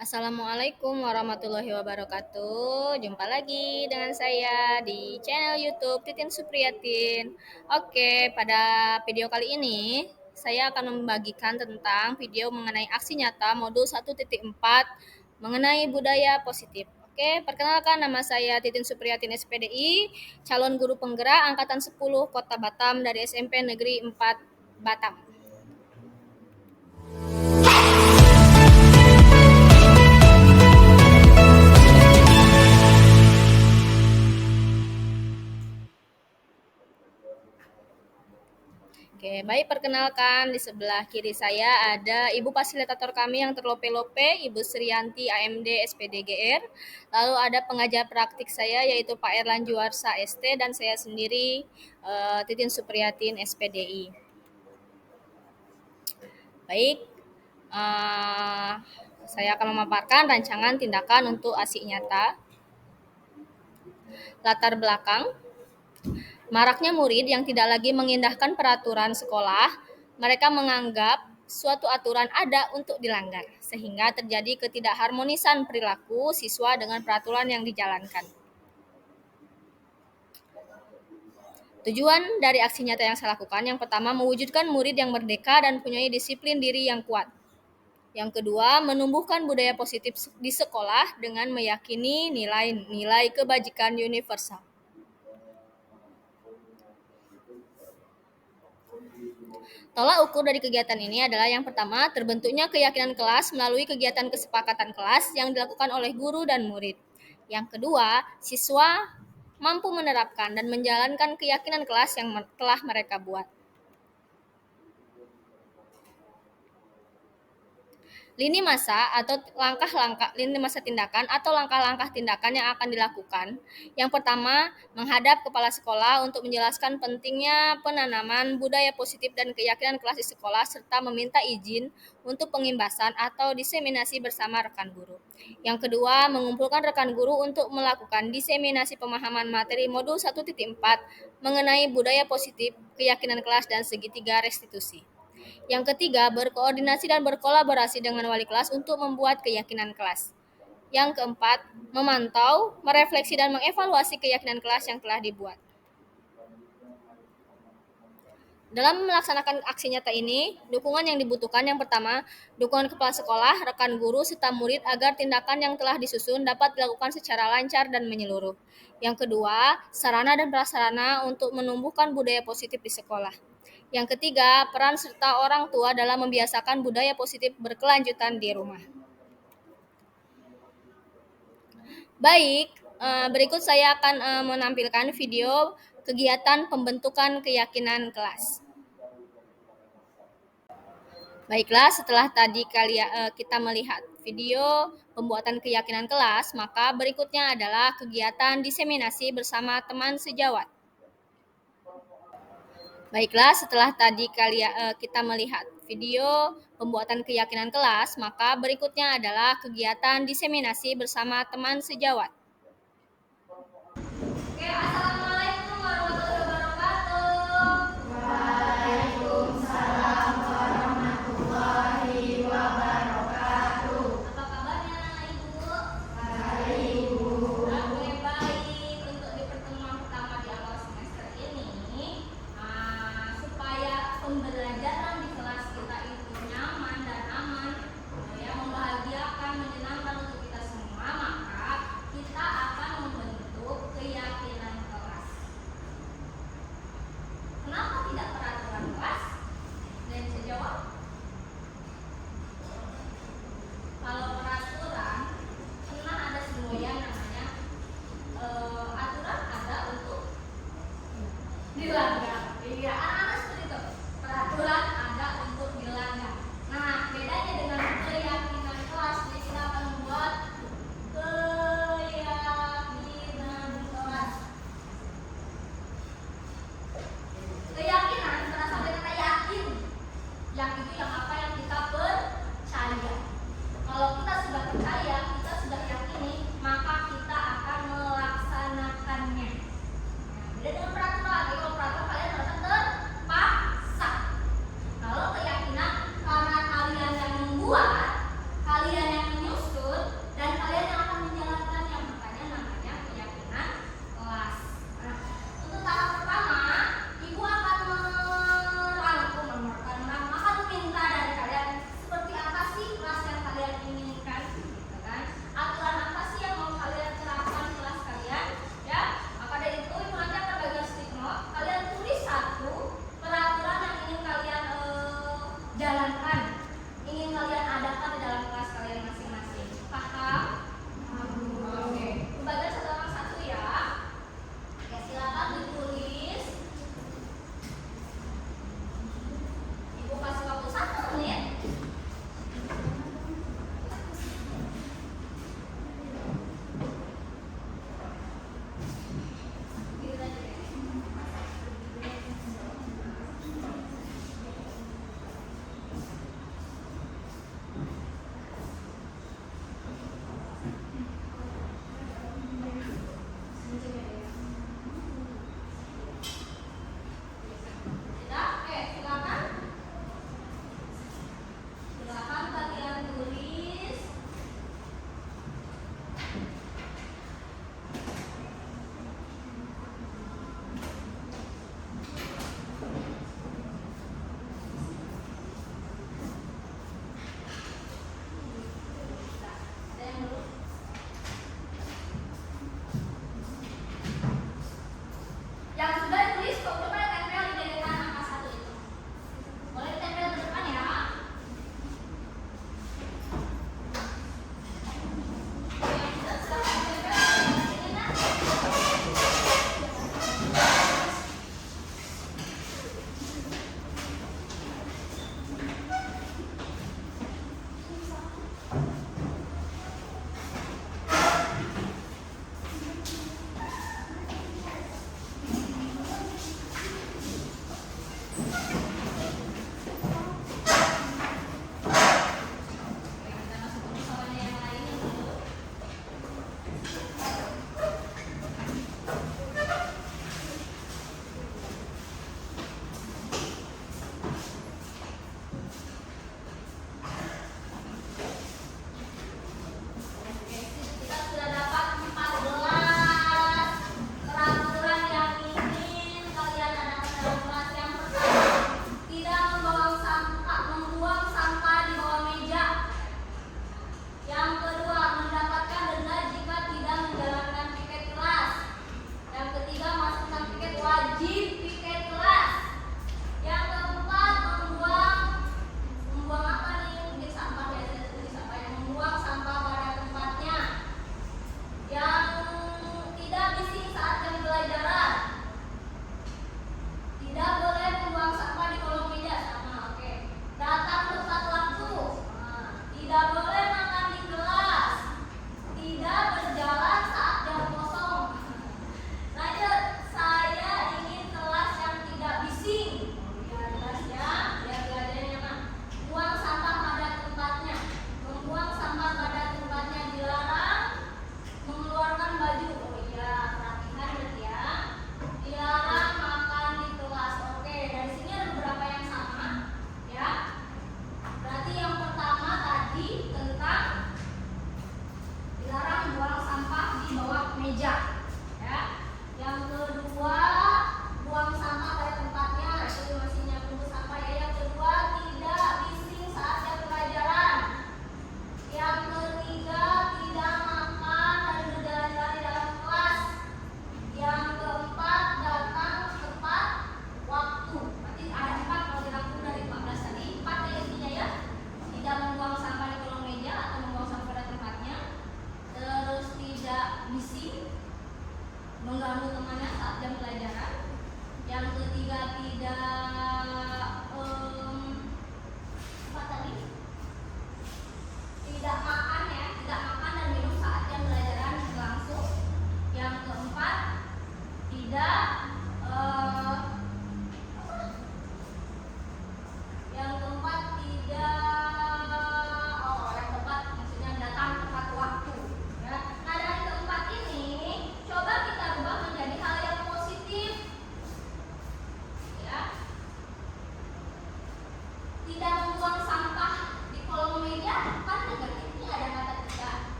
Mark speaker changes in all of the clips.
Speaker 1: Assalamualaikum warahmatullahi wabarakatuh. Jumpa lagi dengan saya di channel YouTube Titin Supriyatin. Oke, pada video kali ini saya akan membagikan tentang video mengenai aksi nyata modul 1.4 mengenai budaya positif. Oke, perkenalkan nama saya Titin Supriyatin SPDI, calon guru penggerak angkatan 10 Kota Batam dari SMP Negeri 4 Batam. Oke, baik, perkenalkan di sebelah kiri saya ada Ibu fasilitator kami yang terlope-lope, Ibu Sriyanti AMD SPDGR. Lalu ada pengajar praktik saya yaitu Pak Erlan Juarsa ST dan saya sendiri Titin Supriyatin SPDI. Baik, saya akan memaparkan rancangan tindakan untuk aksi nyata. Latar belakang, maraknya murid yang tidak lagi mengindahkan peraturan sekolah, mereka menganggap suatu aturan ada untuk dilanggar, sehingga terjadi ketidakharmonisan perilaku siswa dengan peraturan yang dijalankan. Tujuan dari aksi nyata yang saya lakukan, yang pertama mewujudkan murid yang merdeka dan punya disiplin diri yang kuat. Yang kedua, menumbuhkan budaya positif di sekolah dengan meyakini nilai-nilai kebajikan universal. Tolak ukur dari kegiatan ini adalah yang pertama, terbentuknya keyakinan kelas melalui kegiatan kesepakatan kelas yang dilakukan oleh guru dan murid. Yang kedua, siswa mampu menerapkan dan menjalankan keyakinan kelas yang telah mereka buat. Lini masa tindakan atau langkah-langkah tindakan yang akan dilakukan. Yang pertama, menghadap kepala sekolah untuk menjelaskan pentingnya penanaman budaya positif dan keyakinan kelas di sekolah serta meminta izin untuk pengimbasan atau diseminasi bersama rekan guru. Yang kedua, mengumpulkan rekan guru untuk melakukan diseminasi pemahaman materi modul 1.4 mengenai budaya positif, keyakinan kelas dan segitiga restitusi. Yang ketiga, berkoordinasi dan berkolaborasi dengan wali kelas untuk membuat keyakinan kelas. Yang keempat, memantau, merefleksi, dan mengevaluasi keyakinan kelas yang telah dibuat. Dalam melaksanakan aksi nyata ini, dukungan yang dibutuhkan yang pertama, dukungan kepala sekolah, rekan guru, serta murid agar tindakan yang telah disusun dapat dilakukan secara lancar dan menyeluruh. Yang kedua, sarana dan prasarana untuk menumbuhkan budaya positif di sekolah. Yang ketiga, peran serta orang tua dalam membiasakan budaya positif berkelanjutan di rumah. Baik, berikut saya akan menampilkan video kegiatan pembentukan keyakinan kelas. Baiklah, setelah tadi kita melihat video pembuatan keyakinan kelas, maka berikutnya adalah kegiatan diseminasi bersama teman sejawat. Baiklah, setelah tadi kita melihat video pembuatan keyakinan kelas, maka berikutnya adalah kegiatan diseminasi bersama teman sejawat. Oke, assalamualaikum warahmatullahi wabarakatuh.
Speaker 2: Waalaikumsalam warahmatullahi wabarakatuh.
Speaker 1: Apa kabarnya, Ibu?
Speaker 2: Baik, Bu.
Speaker 1: Oke, baik. Untuk di pertemuan pertama di awal semester ini, supaya pembelajaran di kelas kita itu nyaman dan aman, ya, membahagiakan, menyenangkan untuk kita semua, maka kita akan membentuk keyakinan kelas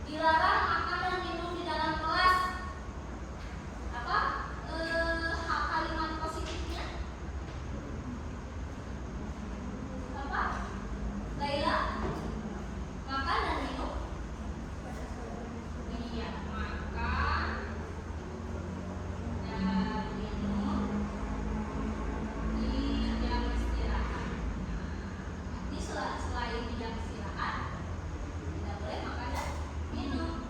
Speaker 1: Dilarang makan dan minum di dalam kelas. Apa hak kalimat positifnya? Apa? Laila? Makan dan minum? Iya, makan dan minum di jam istirahat. Jadi selain di jam istirahat tidak boleh makan dan minum.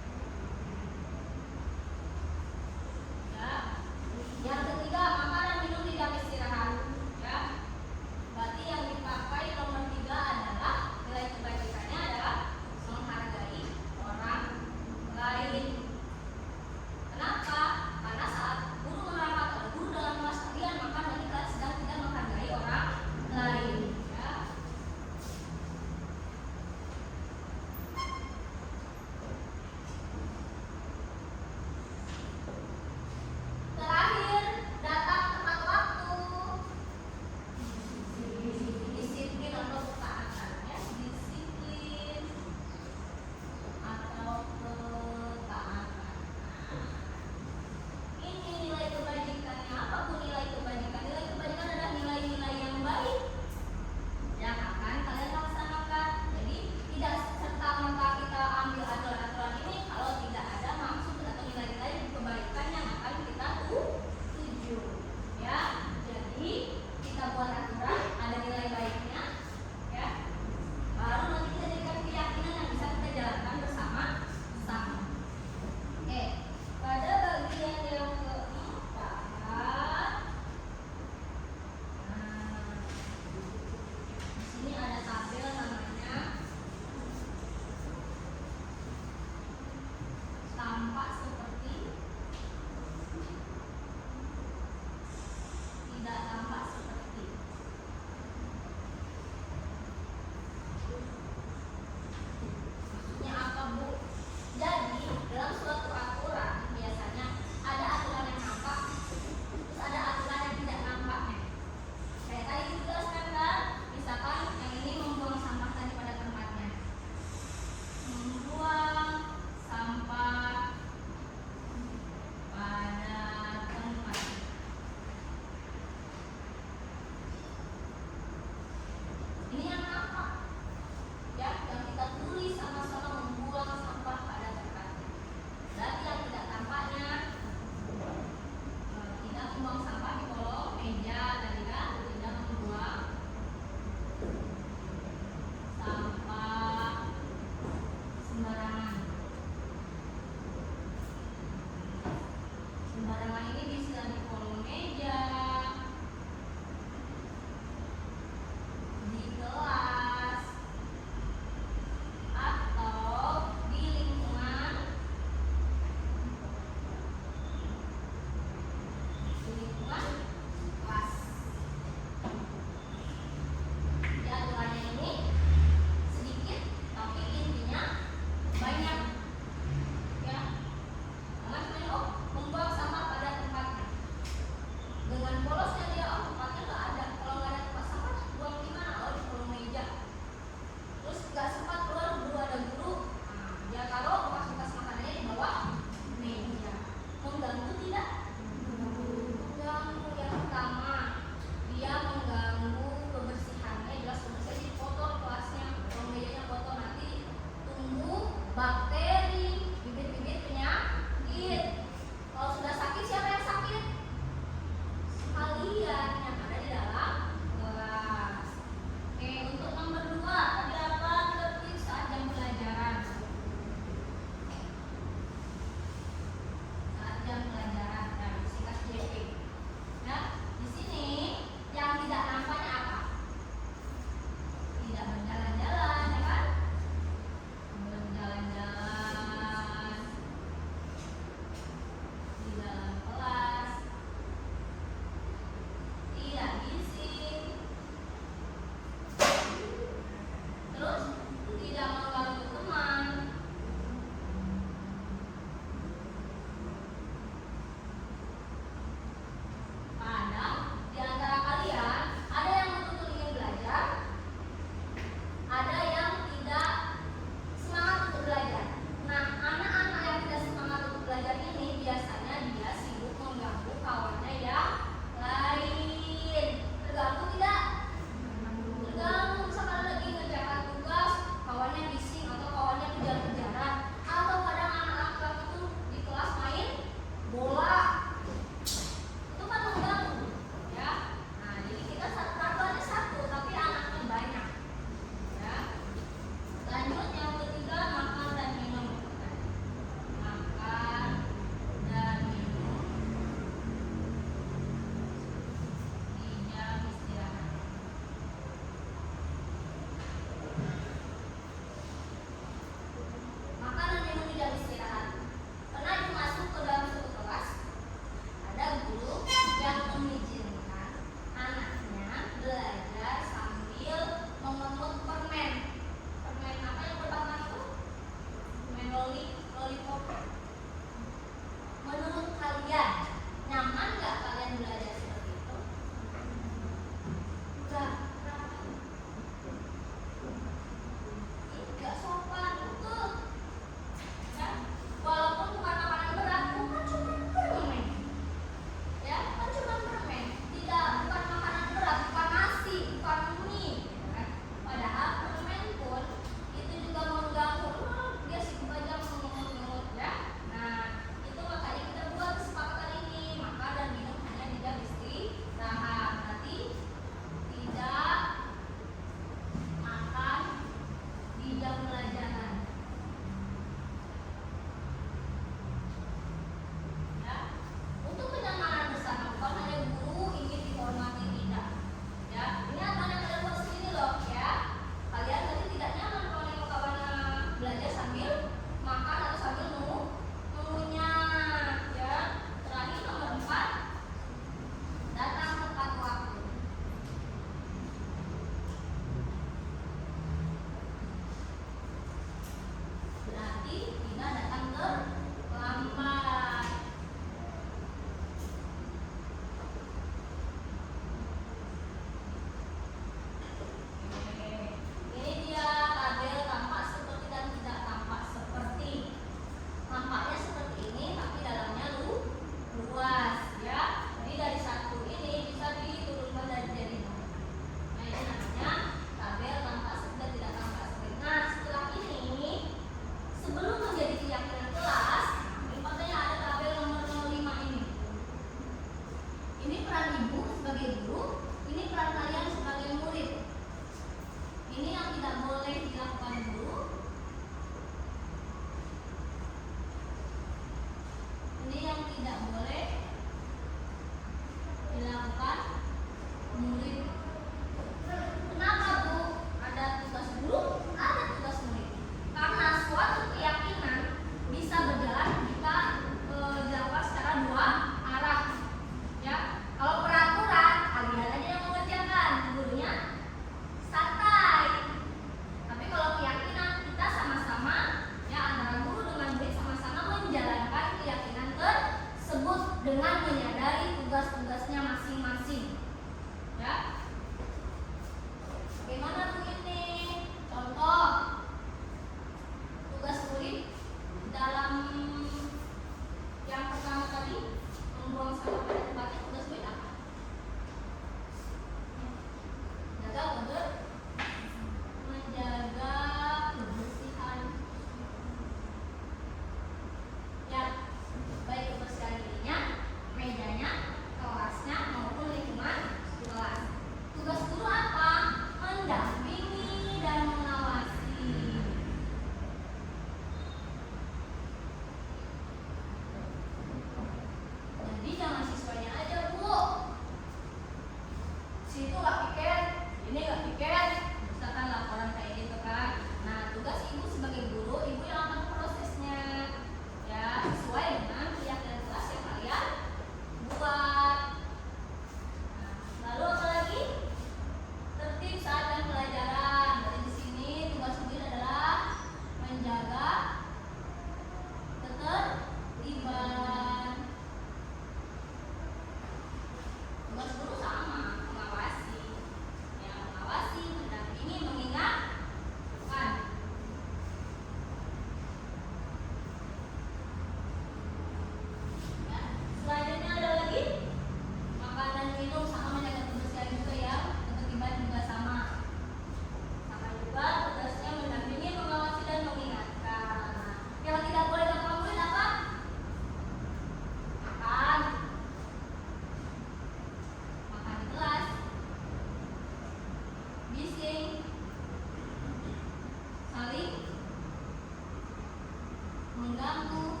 Speaker 1: lampu.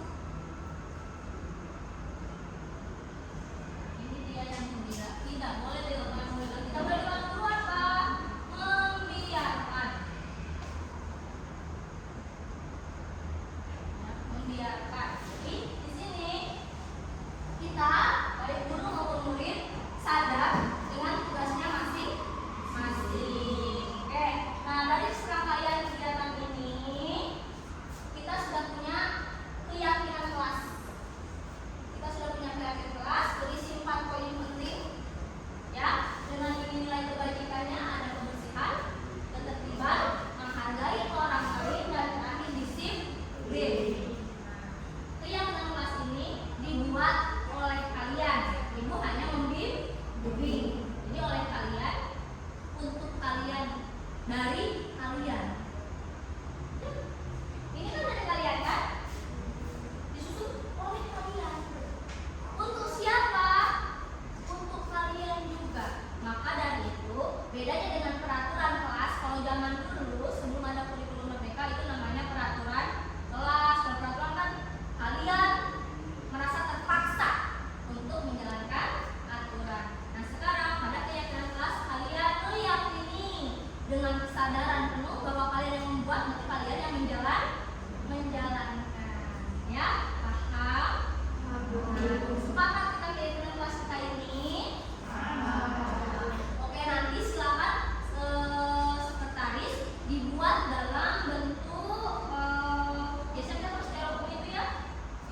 Speaker 1: Ini dia yang tidak boleh dilakukan pembiarkan. Tidak boleh dilakukan keluar, Pak. Membiarkan. Ya, membiarkan. Jadi di sini kita baik guru maupun murid sadar dengan tugasnya masing-masing. Oke. Nah, dari serangkaian kegiatan ini kita sudah punya keyakinan kelas. Kita sudah punya keyakinan kelas berisi 4 poin penting. Ya, dengan ini nilai kebajikannya ada kebersihan, ketertiban, menghargai orang lain, dan terakhir disiplin. Keyakinan kelas ini dibuat oleh kalian. Ibu hanya membimbing. Jadi oleh kalian, untuk kalian, dari kalian. Ini kan dari kalian kan? Disusun oleh kalian. Untuk siapa? Untuk kalian juga. Maka dari itu, bedanya dengan peraturan kelas, kalau zaman dulu sebelum ada kurikulum merdeka itu namanya peraturan kelas. Kalau peraturan kan kalian merasa terpaksa untuk menjalankan aturan. Nah, sekarang pada keyakinan kelas kalian meyakini dengan kesadaran penuh bahwa kalian yang membuat, nanti kalian yang menjalankan. Ya, paham? Sepakat kita keyakinan kelas kita ini? Oke, nanti silakan sekretaris dibuat dalam bentuk biasanya kita pakai styrofoam itu ya.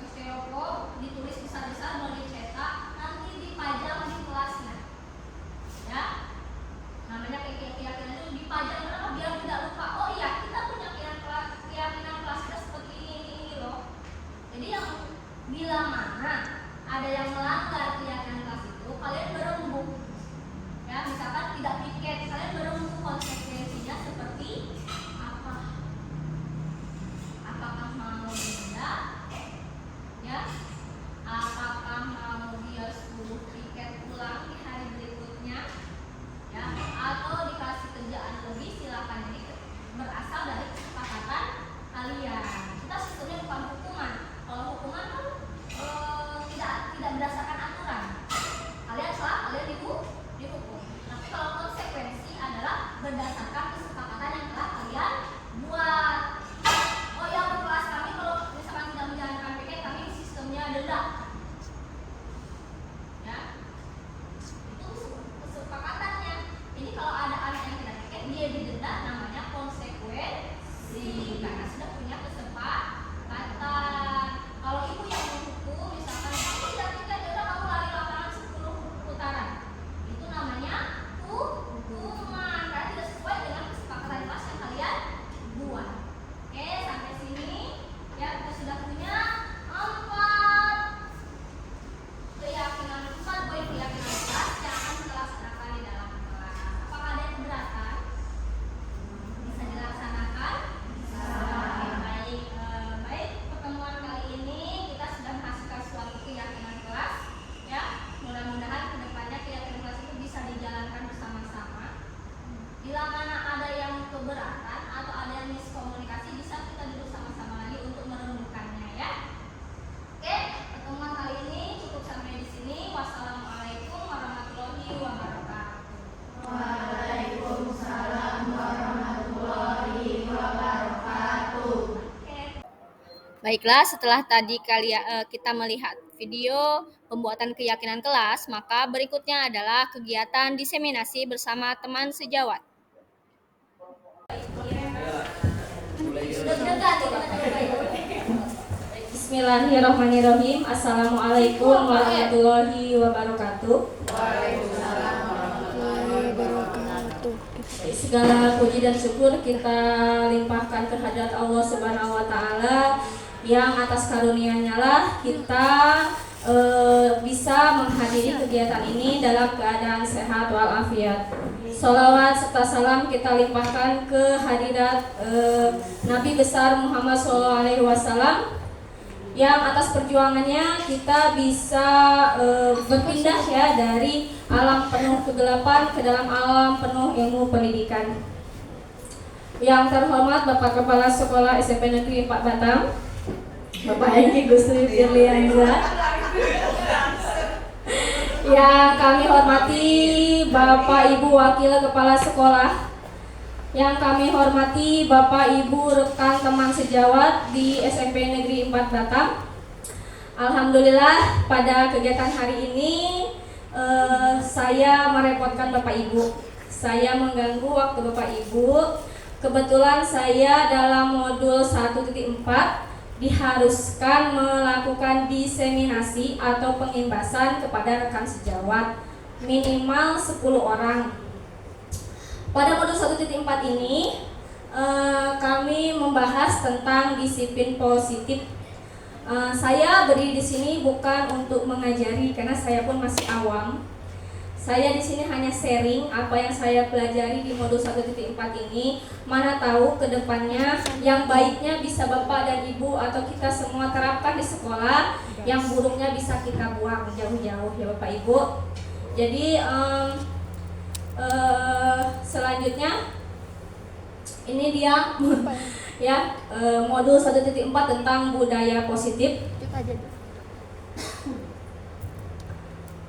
Speaker 1: Styrofoam ditulis besar-besar, mau dicetak, nanti dipajang di kelasnya. Ya. Namanya keyakinan itu dipajang kenapa? Biar tidak lupa. Oh iya, kita punya keyakinan kelas kita seperti ini loh. Jadi yang bila mana ada yang melanggar keyakinan kelas itu, kalian berembuk. Ya, misalkan tidak piket, kalian berembuk konsekuensinya seperti apa? Apakah mau denda? Ya, apakah mau dia suruh piket pulang di hari berikutnya? Ya, atau dikasih kerjaan lebih, silakan. Jadi berasal dari kesepakatan kalian. Kita sistemnya bukan hukuman. Kalau hukuman kan tidak berdasarkan aturan. Kalian salah, kalian dihukum. Tapi kalau konsekuensi adalah berdasarkan kesepakatan yang telah kalian buat. Oh ya, berkelas kami kalau misalkan tidak menjalankan piket, kami sistemnya denda. Ya, itu kesepakatannya. Ini kalau ada anak yang tidak piket, dia didenda, namanya konsekuensi karena sudah punya kesepakatan. Kalau ibu yang menghukum, misalkan kamu tidak piket, yaudah kamu lari lapangan 10 putaran, itu namanya hukuman karena tidak sesuai dengan kesepakatan kelas yang kalian buat. Oke, sampai sini ya, kita sudah punya 4 poin keyakinan kelas yang akan kita laksanakan di dalam kelas. Apakah ada yang keberatan? Bisa dilaksanakan? Bisa. Baik, baik. Pertemuan kali ini kita sudah menghasilkan suatu keyakinan kelas. Ya, mudah-mudahan kedepannya keyakinan kelas itu bisa dijalankan bersama-sama. Bila mana ada yang keberatan atau ada yang miskomunikasi, bisa kita duduk sama-sama lagi untuk merembukannya ya. Oke, pertemuan kali ini cukup sampai di sini. Wassalamualaikum warahmatullahi wabarakatuh.
Speaker 2: Waalaikumsalam warahmatullahi wabarakatuh.
Speaker 1: Baiklah, setelah tadi kita melihat video pembuatan keyakinan kelas, maka berikutnya adalah kegiatan diseminasi bersama teman sejawat.
Speaker 3: Bismillahirrahmanirrahim. Assalamualaikum warahmatullahi wabarakatuh.
Speaker 2: Waalaikumsalam warahmatullahi wabarakatuh.
Speaker 3: Segala puji dan syukur kita limpahkan kehadirat Allah Subhanahu wa taala yang atas karunia-Nya lah kita bisa menghadiri kegiatan ini dalam keadaan sehat walafiat. Sholawat serta salam kita limpahkan ke hadirat Nabi besar Muhammad SAW yang atas perjuangannya kita bisa berpindah ya dari alam penuh kegelapan ke dalam alam penuh ilmu pendidikan. Yang terhormat Bapak Kepala Sekolah SMP Negeri 4 Batang, Bapak Eki Gusri Firlianza. Yang kami hormati Bapak Ibu Wakil Kepala Sekolah, yang kami hormati Bapak Ibu rekan teman sejawat di SMP Negeri 4 Batam. Alhamdulillah pada kegiatan hari ini saya merepotkan Bapak Ibu. Saya mengganggu waktu Bapak Ibu. Kebetulan saya dalam modul 1.4 diharuskan melakukan diseminasi atau pengimbasan kepada rekan sejawat minimal 10 orang. Pada modul 1.4 ini kami membahas tentang disiplin positif. Saya berdiri di sini bukan untuk mengajari karena saya pun masih awam. Saya di sini hanya sharing apa yang saya pelajari di modul 1.4 ini. Mana tahu ke depannya yang baiknya bisa Bapak dan Ibu atau kita semua terapkan di sekolah, yang buruknya bisa kita buang jauh-jauh ya Bapak Ibu. Jadi selanjutnya ini dia ya modul 1.4 tentang budaya positif.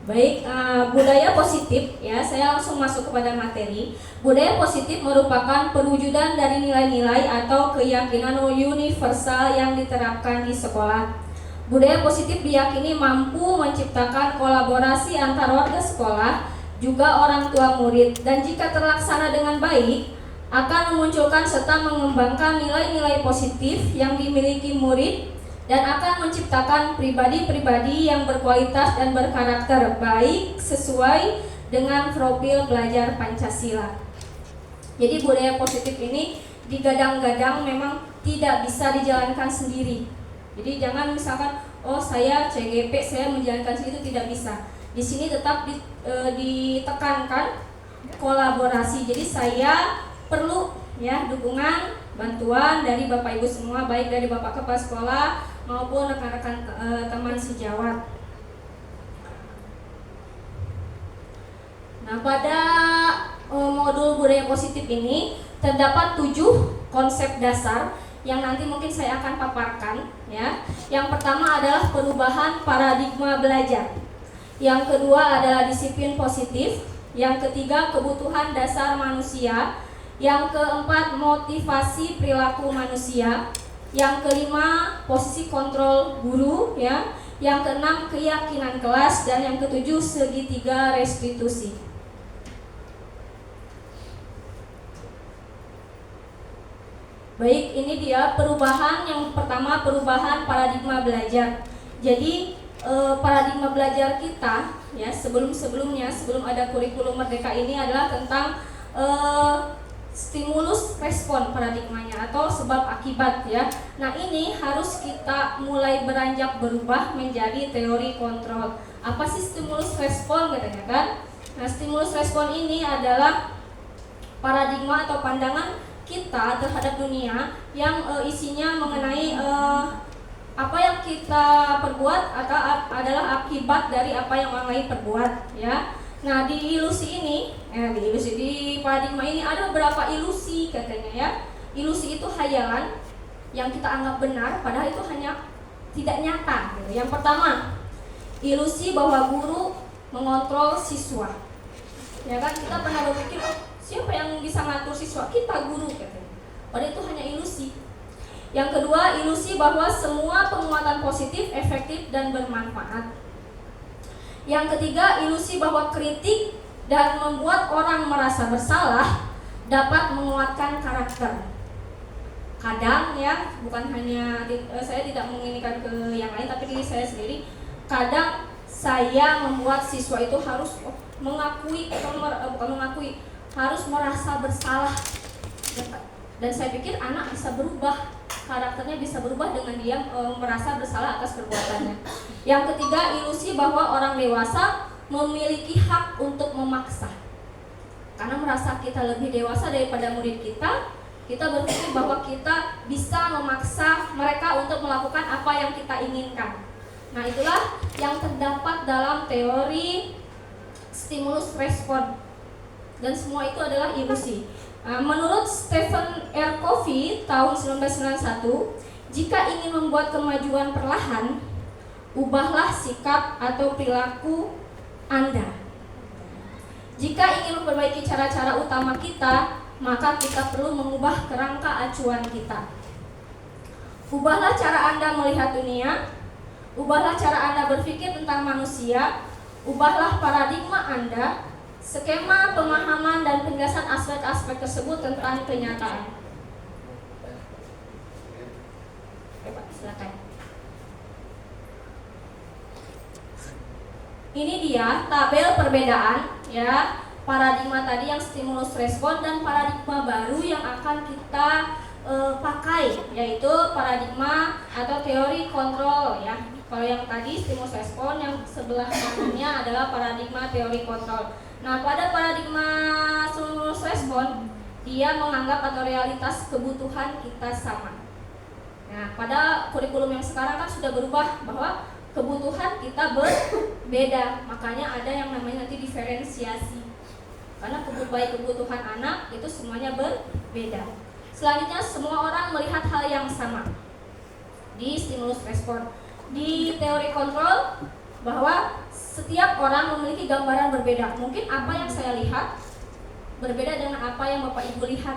Speaker 3: Baik, budaya positif ya, saya langsung masuk kepada materi. Budaya positif merupakan perwujudan dari nilai-nilai atau keyakinan universal yang diterapkan di sekolah. Budaya positif diyakini mampu menciptakan kolaborasi antar warga sekolah, juga orang tua murid, dan jika terlaksana dengan baik, akan memunculkan serta mengembangkan nilai-nilai positif yang dimiliki murid dan akan menciptakan pribadi-pribadi yang berkualitas dan berkarakter baik sesuai dengan profil belajar Pancasila. Jadi budaya positif ini digadang-gadang memang tidak bisa dijalankan sendiri. Jadi jangan misalkan saya CGP saya menjalankan sendiri, itu tidak bisa. Di sini tetap ditekankan kolaborasi. Jadi saya perlu ya dukungan, bantuan dari Bapak Ibu semua, baik dari Bapak Kepala Sekolah maupun rekan-rekan teman sejawat. Nah, pada modul budaya positif ini terdapat 7 konsep dasar yang nanti mungkin saya akan paparkan ya. Yang pertama adalah perubahan paradigma belajar. Yang kedua adalah disiplin positif. Yang ketiga kebutuhan dasar manusia. Yang keempat motivasi perilaku manusia. Yang kelima posisi kontrol guru ya. Yang keenam keyakinan kelas, dan yang ketujuh segitiga restitusi. Baik, ini dia perubahan yang pertama, perubahan paradigma belajar. Jadi paradigma belajar kita ya sebelum ada kurikulum Merdeka ini adalah tentang stimulus respon paradigmanya atau sebab akibat ya. Nah, ini harus kita mulai beranjak berubah menjadi teori kontrol. Apa sih stimulus respon katanya kan? Nah, stimulus respon ini adalah paradigma atau pandangan kita terhadap dunia yang isinya mengenai apa yang kita perbuat atau adalah akibat dari apa yang orang lain perbuat ya. Nah, di ilusi ini, di paradigma ini ada beberapa ilusi katanya ya. Ilusi itu hayalan yang kita anggap benar, padahal itu hanya tidak nyata. Gitu. Yang pertama, ilusi bahwa guru mengontrol siswa. Ya kan, kita pernah berpikir, siapa yang bisa ngatur siswa? Kita guru katanya. Padahal itu hanya ilusi. Yang kedua, ilusi bahwa semua penguatan positif, efektif, dan bermanfaat. Yang ketiga, ilusi bahwa kritik dan membuat orang merasa bersalah dapat menguatkan karakter. Kadang ya, bukan hanya saya tidak menginginkan ke yang lain, tapi diri saya sendiri. Kadang saya membuat siswa itu harus harus merasa bersalah. Dan saya pikir anak bisa berubah, karakternya bisa berubah dengan dia merasa bersalah atas perbuatannya. Yang ketiga, ilusi bahwa orang dewasa memiliki hak untuk memaksa. Karena merasa kita lebih dewasa daripada murid kita berpikir bahwa kita bisa memaksa mereka untuk melakukan apa yang kita inginkan. Nah, itulah yang terdapat dalam teori stimulus respon. Dan semua itu adalah ilusi. Menurut Stephen R. Covey tahun 1991, Jika ingin membuat kemajuan perlahan, ubahlah sikap atau perilaku Anda. Jika ingin memperbaiki cara-cara utama kita, maka kita perlu mengubah kerangka acuan kita. Ubahlah cara Anda melihat dunia, ubahlah cara Anda berpikir tentang manusia, ubahlah paradigma Anda, skema pemahaman dan penjelasan aspek-aspek tersebut tentang kenyataan. Silakan. Ini dia tabel perbedaan ya, paradigma tadi yang stimulus respon dan paradigma baru yang akan kita pakai, yaitu paradigma atau teori kontrol ya. Kalau yang tadi stimulus respon, yang sebelah kanannya adalah paradigma teori kontrol. Nah, pada paradigma stimulus respon, dia menganggap atau realitas kebutuhan kita sama. Nah, pada kurikulum yang sekarang kan sudah berubah bahwa kebutuhan kita berbeda, makanya ada yang namanya nanti diferensiasi. Karena baik kebutuhan anak itu semuanya berbeda. Selanjutnya, semua orang melihat hal yang sama di stimulus respon. Di teori kontrol, bahwa setiap orang memiliki gambaran berbeda. Mungkin apa yang saya lihat berbeda dengan apa yang Bapak Ibu lihat.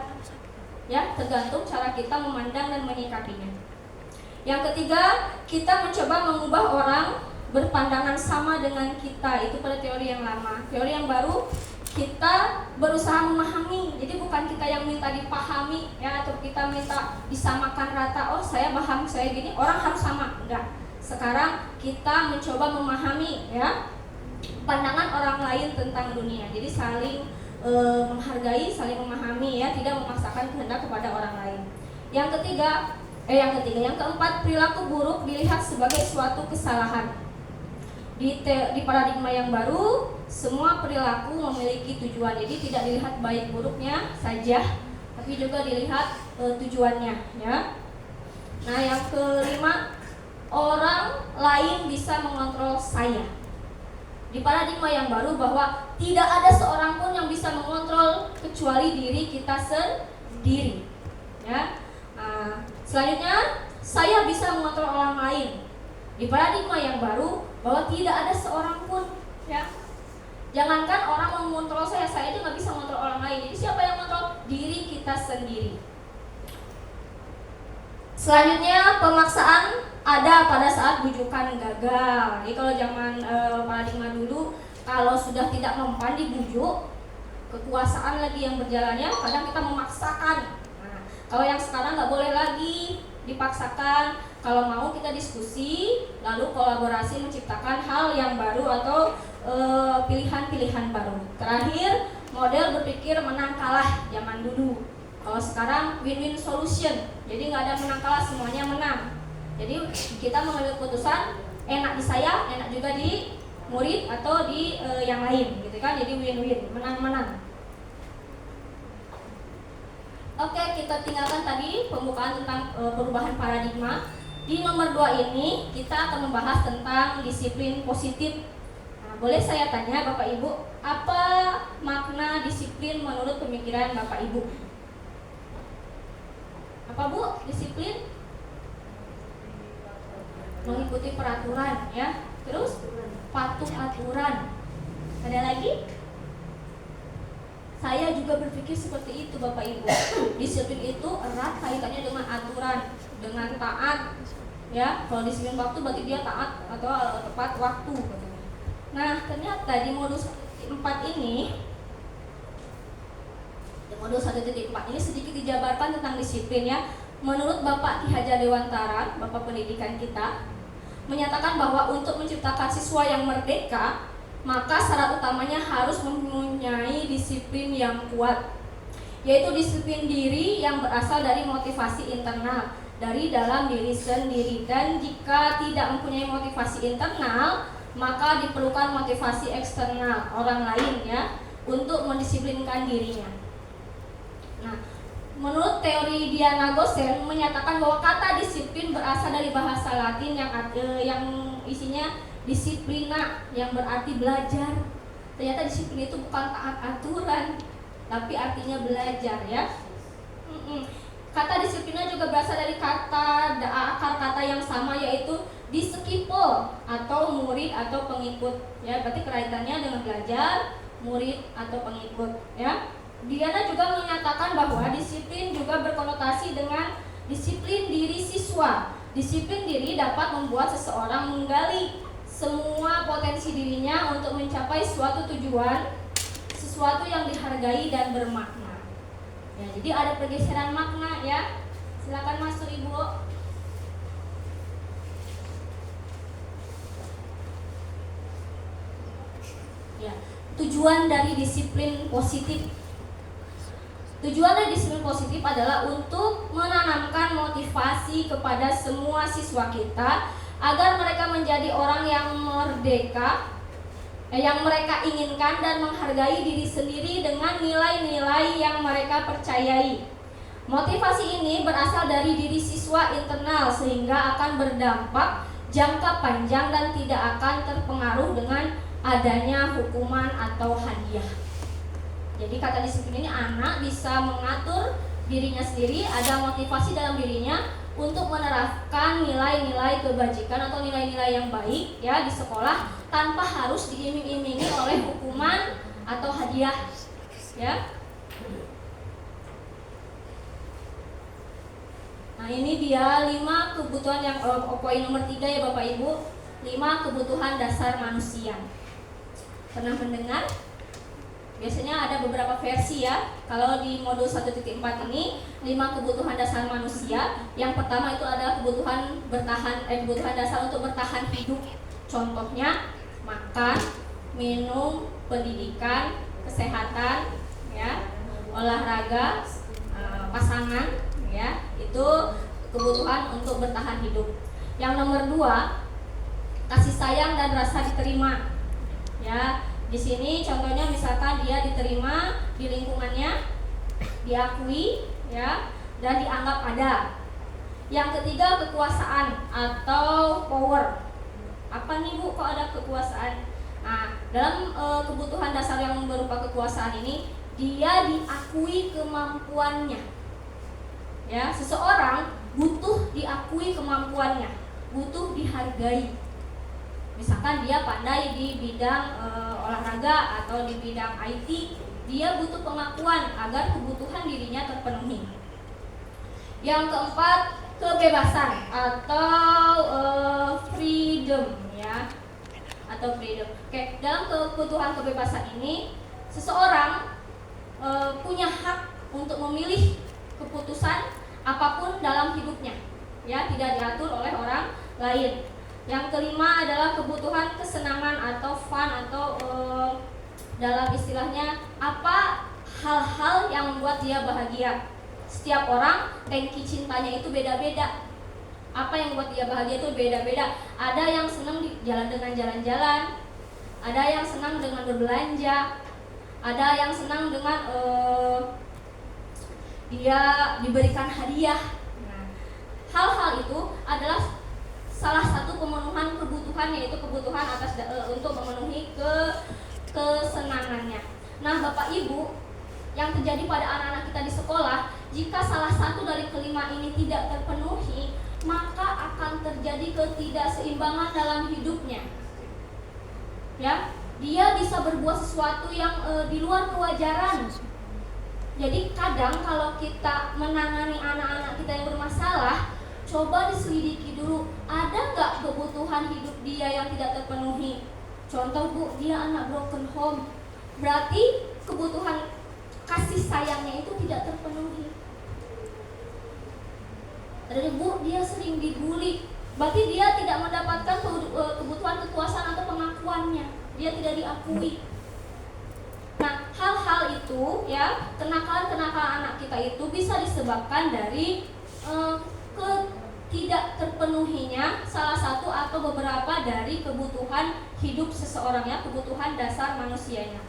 Speaker 3: Ya, tergantung cara kita memandang dan menyikapinya. Yang ketiga, kita mencoba mengubah orang berpandangan sama dengan kita. Itu pada teori yang lama. Teori yang baru, kita berusaha memahami. Jadi bukan kita yang minta dipahami ya, atau kita minta disamakan rata. Oh, saya paham, saya gini, orang harus sama. Enggak. Sekarang kita mencoba memahami ya pandangan orang lain tentang dunia. Jadi saling menghargai, saling memahami ya, tidak memaksakan kehendak kepada orang lain. Yang keempat, perilaku buruk dilihat sebagai suatu kesalahan. Di paradigma yang baru, semua perilaku memiliki tujuan. Jadi tidak dilihat baik buruknya saja, tapi juga dilihat tujuannya ya. Nah, yang kelima, orang lain bisa mengontrol saya. Di paradigma yang baru, bahwa tidak ada seorang pun yang bisa mengontrol kecuali diri kita sendiri ya. Selanjutnya, saya bisa mengontrol orang lain. Di paradigma yang baru, bahwa tidak ada seorang pun ya. Jangankan orang mengontrol saya aja nggak bisa mengontrol orang lain. Jadi siapa yang mengontrol? Diri kita sendiri. Selanjutnya, pemaksaan ada pada saat bujukan gagal. Jadi kalau zaman paradigma dulu, kalau sudah tidak mempan dibujuk, kekuasaan lagi yang berjalannya, kadang kita memaksakan. Nah, kalau yang sekarang nggak boleh lagi dipaksakan. Kalau mau kita diskusi, lalu kolaborasi menciptakan hal yang baru atau pilihan-pilihan baru. Terakhir, model berpikir menang kalah zaman dulu. Kalau sekarang win-win solution, jadi nggak ada menang kalah, semuanya menang. Jadi kita mengambil keputusan enak di saya, enak juga di murid atau di yang lain, gitu kan? Jadi win-win, menang-menang. Oke, kita tinggalkan tadi pembukaan tentang perubahan paradigma. Di nomor 2 ini kita akan membahas tentang disiplin positif. Nah, boleh saya tanya Bapak Ibu, apa makna disiplin menurut pemikiran Bapak Ibu? Apa Bu? Disiplin? Mengikuti peraturan ya. Terus patuh aturan. Ada lagi? Saya juga berpikir seperti itu Bapak Ibu. Disiplin itu erat kaitannya dengan aturan, dengan taat. Ya, kalau disiplin waktu berarti dia taat atau tepat waktu. Nah, ternyata di modus 4 ini, di modus 1.4 ini sedikit dijabarkan tentang disiplin ya. Menurut Bapak Ki Hajar Dewantara, Bapak pendidikan kita, menyatakan bahwa untuk menciptakan siswa yang merdeka, maka syarat utamanya harus mempunyai disiplin yang kuat, yaitu disiplin diri yang berasal dari motivasi internal, dari dalam diri sendiri. Dan jika tidak mempunyai motivasi internal, maka diperlukan motivasi eksternal, orang lain ya, untuk mendisiplinkan dirinya. Nah, menurut teori Diana Gosen menyatakan bahwa kata disiplin berasal dari bahasa Latin yang isinya disiplina, yang berarti belajar. Ternyata disiplin itu bukan taat aturan, tapi artinya belajar ya. Kata disiplinnya juga berasal dari akar kata yang sama, yaitu disiple atau murid atau pengikut. Ya, berarti kaitannya dengan belajar, murid atau pengikut. Ya, Diana juga menyatakan bahwa disiplin juga berkonotasi dengan disiplin diri siswa. Disiplin diri dapat membuat seseorang menggali semua potensi dirinya untuk mencapai suatu tujuan, sesuatu yang dihargai dan bermakna. Ya, jadi ada pergeseran makna ya. Silakan masuk Ibu. Ya, tujuan dari disiplin positif. Tujuan dari disiplin positif adalah untuk menanamkan motivasi kepada semua siswa kita agar mereka menjadi orang yang merdeka, yang mereka inginkan dan menghargai diri sendiri dengan nilai-nilai yang mereka percayai. Motivasi ini berasal dari diri siswa internal sehingga akan berdampak jangka panjang dan tidak akan terpengaruh dengan adanya hukuman atau hadiah. Jadi kata disiplin ini anak bisa mengatur dirinya sendiri, ada motivasi dalam dirinya untuk menerapkan nilai-nilai kebajikan atau nilai-nilai yang baik ya di sekolah tanpa harus diiming-imingi oleh hukuman atau hadiah ya. Nah, ini dia 5 kebutuhan yang poin nomor 3 ya Bapak Ibu, 5 kebutuhan dasar manusia. Pernah mendengar? Biasanya ada beberapa versi ya. Kalau di modul 1.4 ini 5 kebutuhan dasar manusia. Yang pertama itu adalah kebutuhan dasar untuk bertahan hidup. Contohnya makan, minum, pendidikan, kesehatan, ya, olahraga, pasangan, ya. Itu kebutuhan untuk bertahan hidup. Yang nomor 2, kasih sayang dan rasa diterima. Ya. Di sini contohnya misalkan dia diterima di lingkungannya, diakui ya, dan dianggap ada. Yang ketiga, kekuasaan atau power. Apa nih Bu, kok ada kekuasaan? Nah, dalam kebutuhan dasar yang berupa kekuasaan ini, dia diakui kemampuannya. Ya, seseorang butuh diakui kemampuannya, butuh dihargai. Misalkan dia pandai di bidang olahraga atau di bidang IT, dia butuh pengakuan agar kebutuhan dirinya terpenuhi. Yang keempat, kebebasan atau freedom ya, atau freedom. Oke, dalam kebutuhan kebebasan ini, seseorang punya hak untuk memilih keputusan apapun dalam hidupnya, ya, tidak diatur oleh orang lain. Yang kelima adalah kebutuhan kesenangan atau fun atau dalam istilahnya apa hal-hal yang membuat dia bahagia. Setiap orang tangki cintanya itu beda-beda. Apa yang membuat dia bahagia itu beda-beda. Ada yang senang jalan dengan jalan-jalan, ada yang senang dengan berbelanja, ada yang senang dengan dia diberikan hadiah. Nah, hal-hal itu adalah salah satu pemenuhan kebutuhan, yaitu kebutuhan atas untuk memenuhi kesenangannya. Nah, Bapak Ibu, yang terjadi pada anak-anak kita di sekolah, jika salah satu dari kelima ini tidak terpenuhi, maka akan terjadi ketidakseimbangan dalam hidupnya. Ya, dia bisa berbuat sesuatu yang di luar kewajaran. Jadi kadang kalau kita menangani anak-anak kita yang bermasalah, coba diselidiki dulu, ada nggak kebutuhan hidup dia yang tidak terpenuhi. Contoh Bu, dia anak broken home, berarti kebutuhan kasih sayangnya itu tidak terpenuhi. Ada Bu, dia sering dibully, berarti dia tidak mendapatkan kebutuhan kekuasaan atau pengakuannya, dia tidak diakui. Nah, hal-hal itu ya, kenakalan-kenakalan anak kita itu bisa disebabkan dari tidak terpenuhinya salah satu atau beberapa dari kebutuhan hidup seseorang ya, kebutuhan dasar manusianya.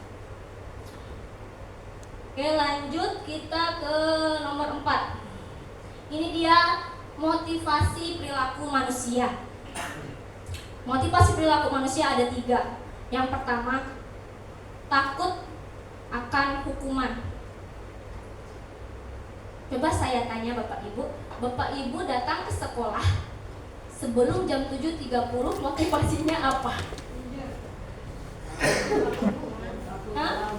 Speaker 3: Oke, lanjut kita ke nomor 4. Ini dia motivasi perilaku manusia. Motivasi perilaku manusia ada 3. Yang pertama, takut akan hukuman. Coba saya tanya Bapak Ibu datang ke sekolah sebelum jam 7.30, motivasinya apa? Hah?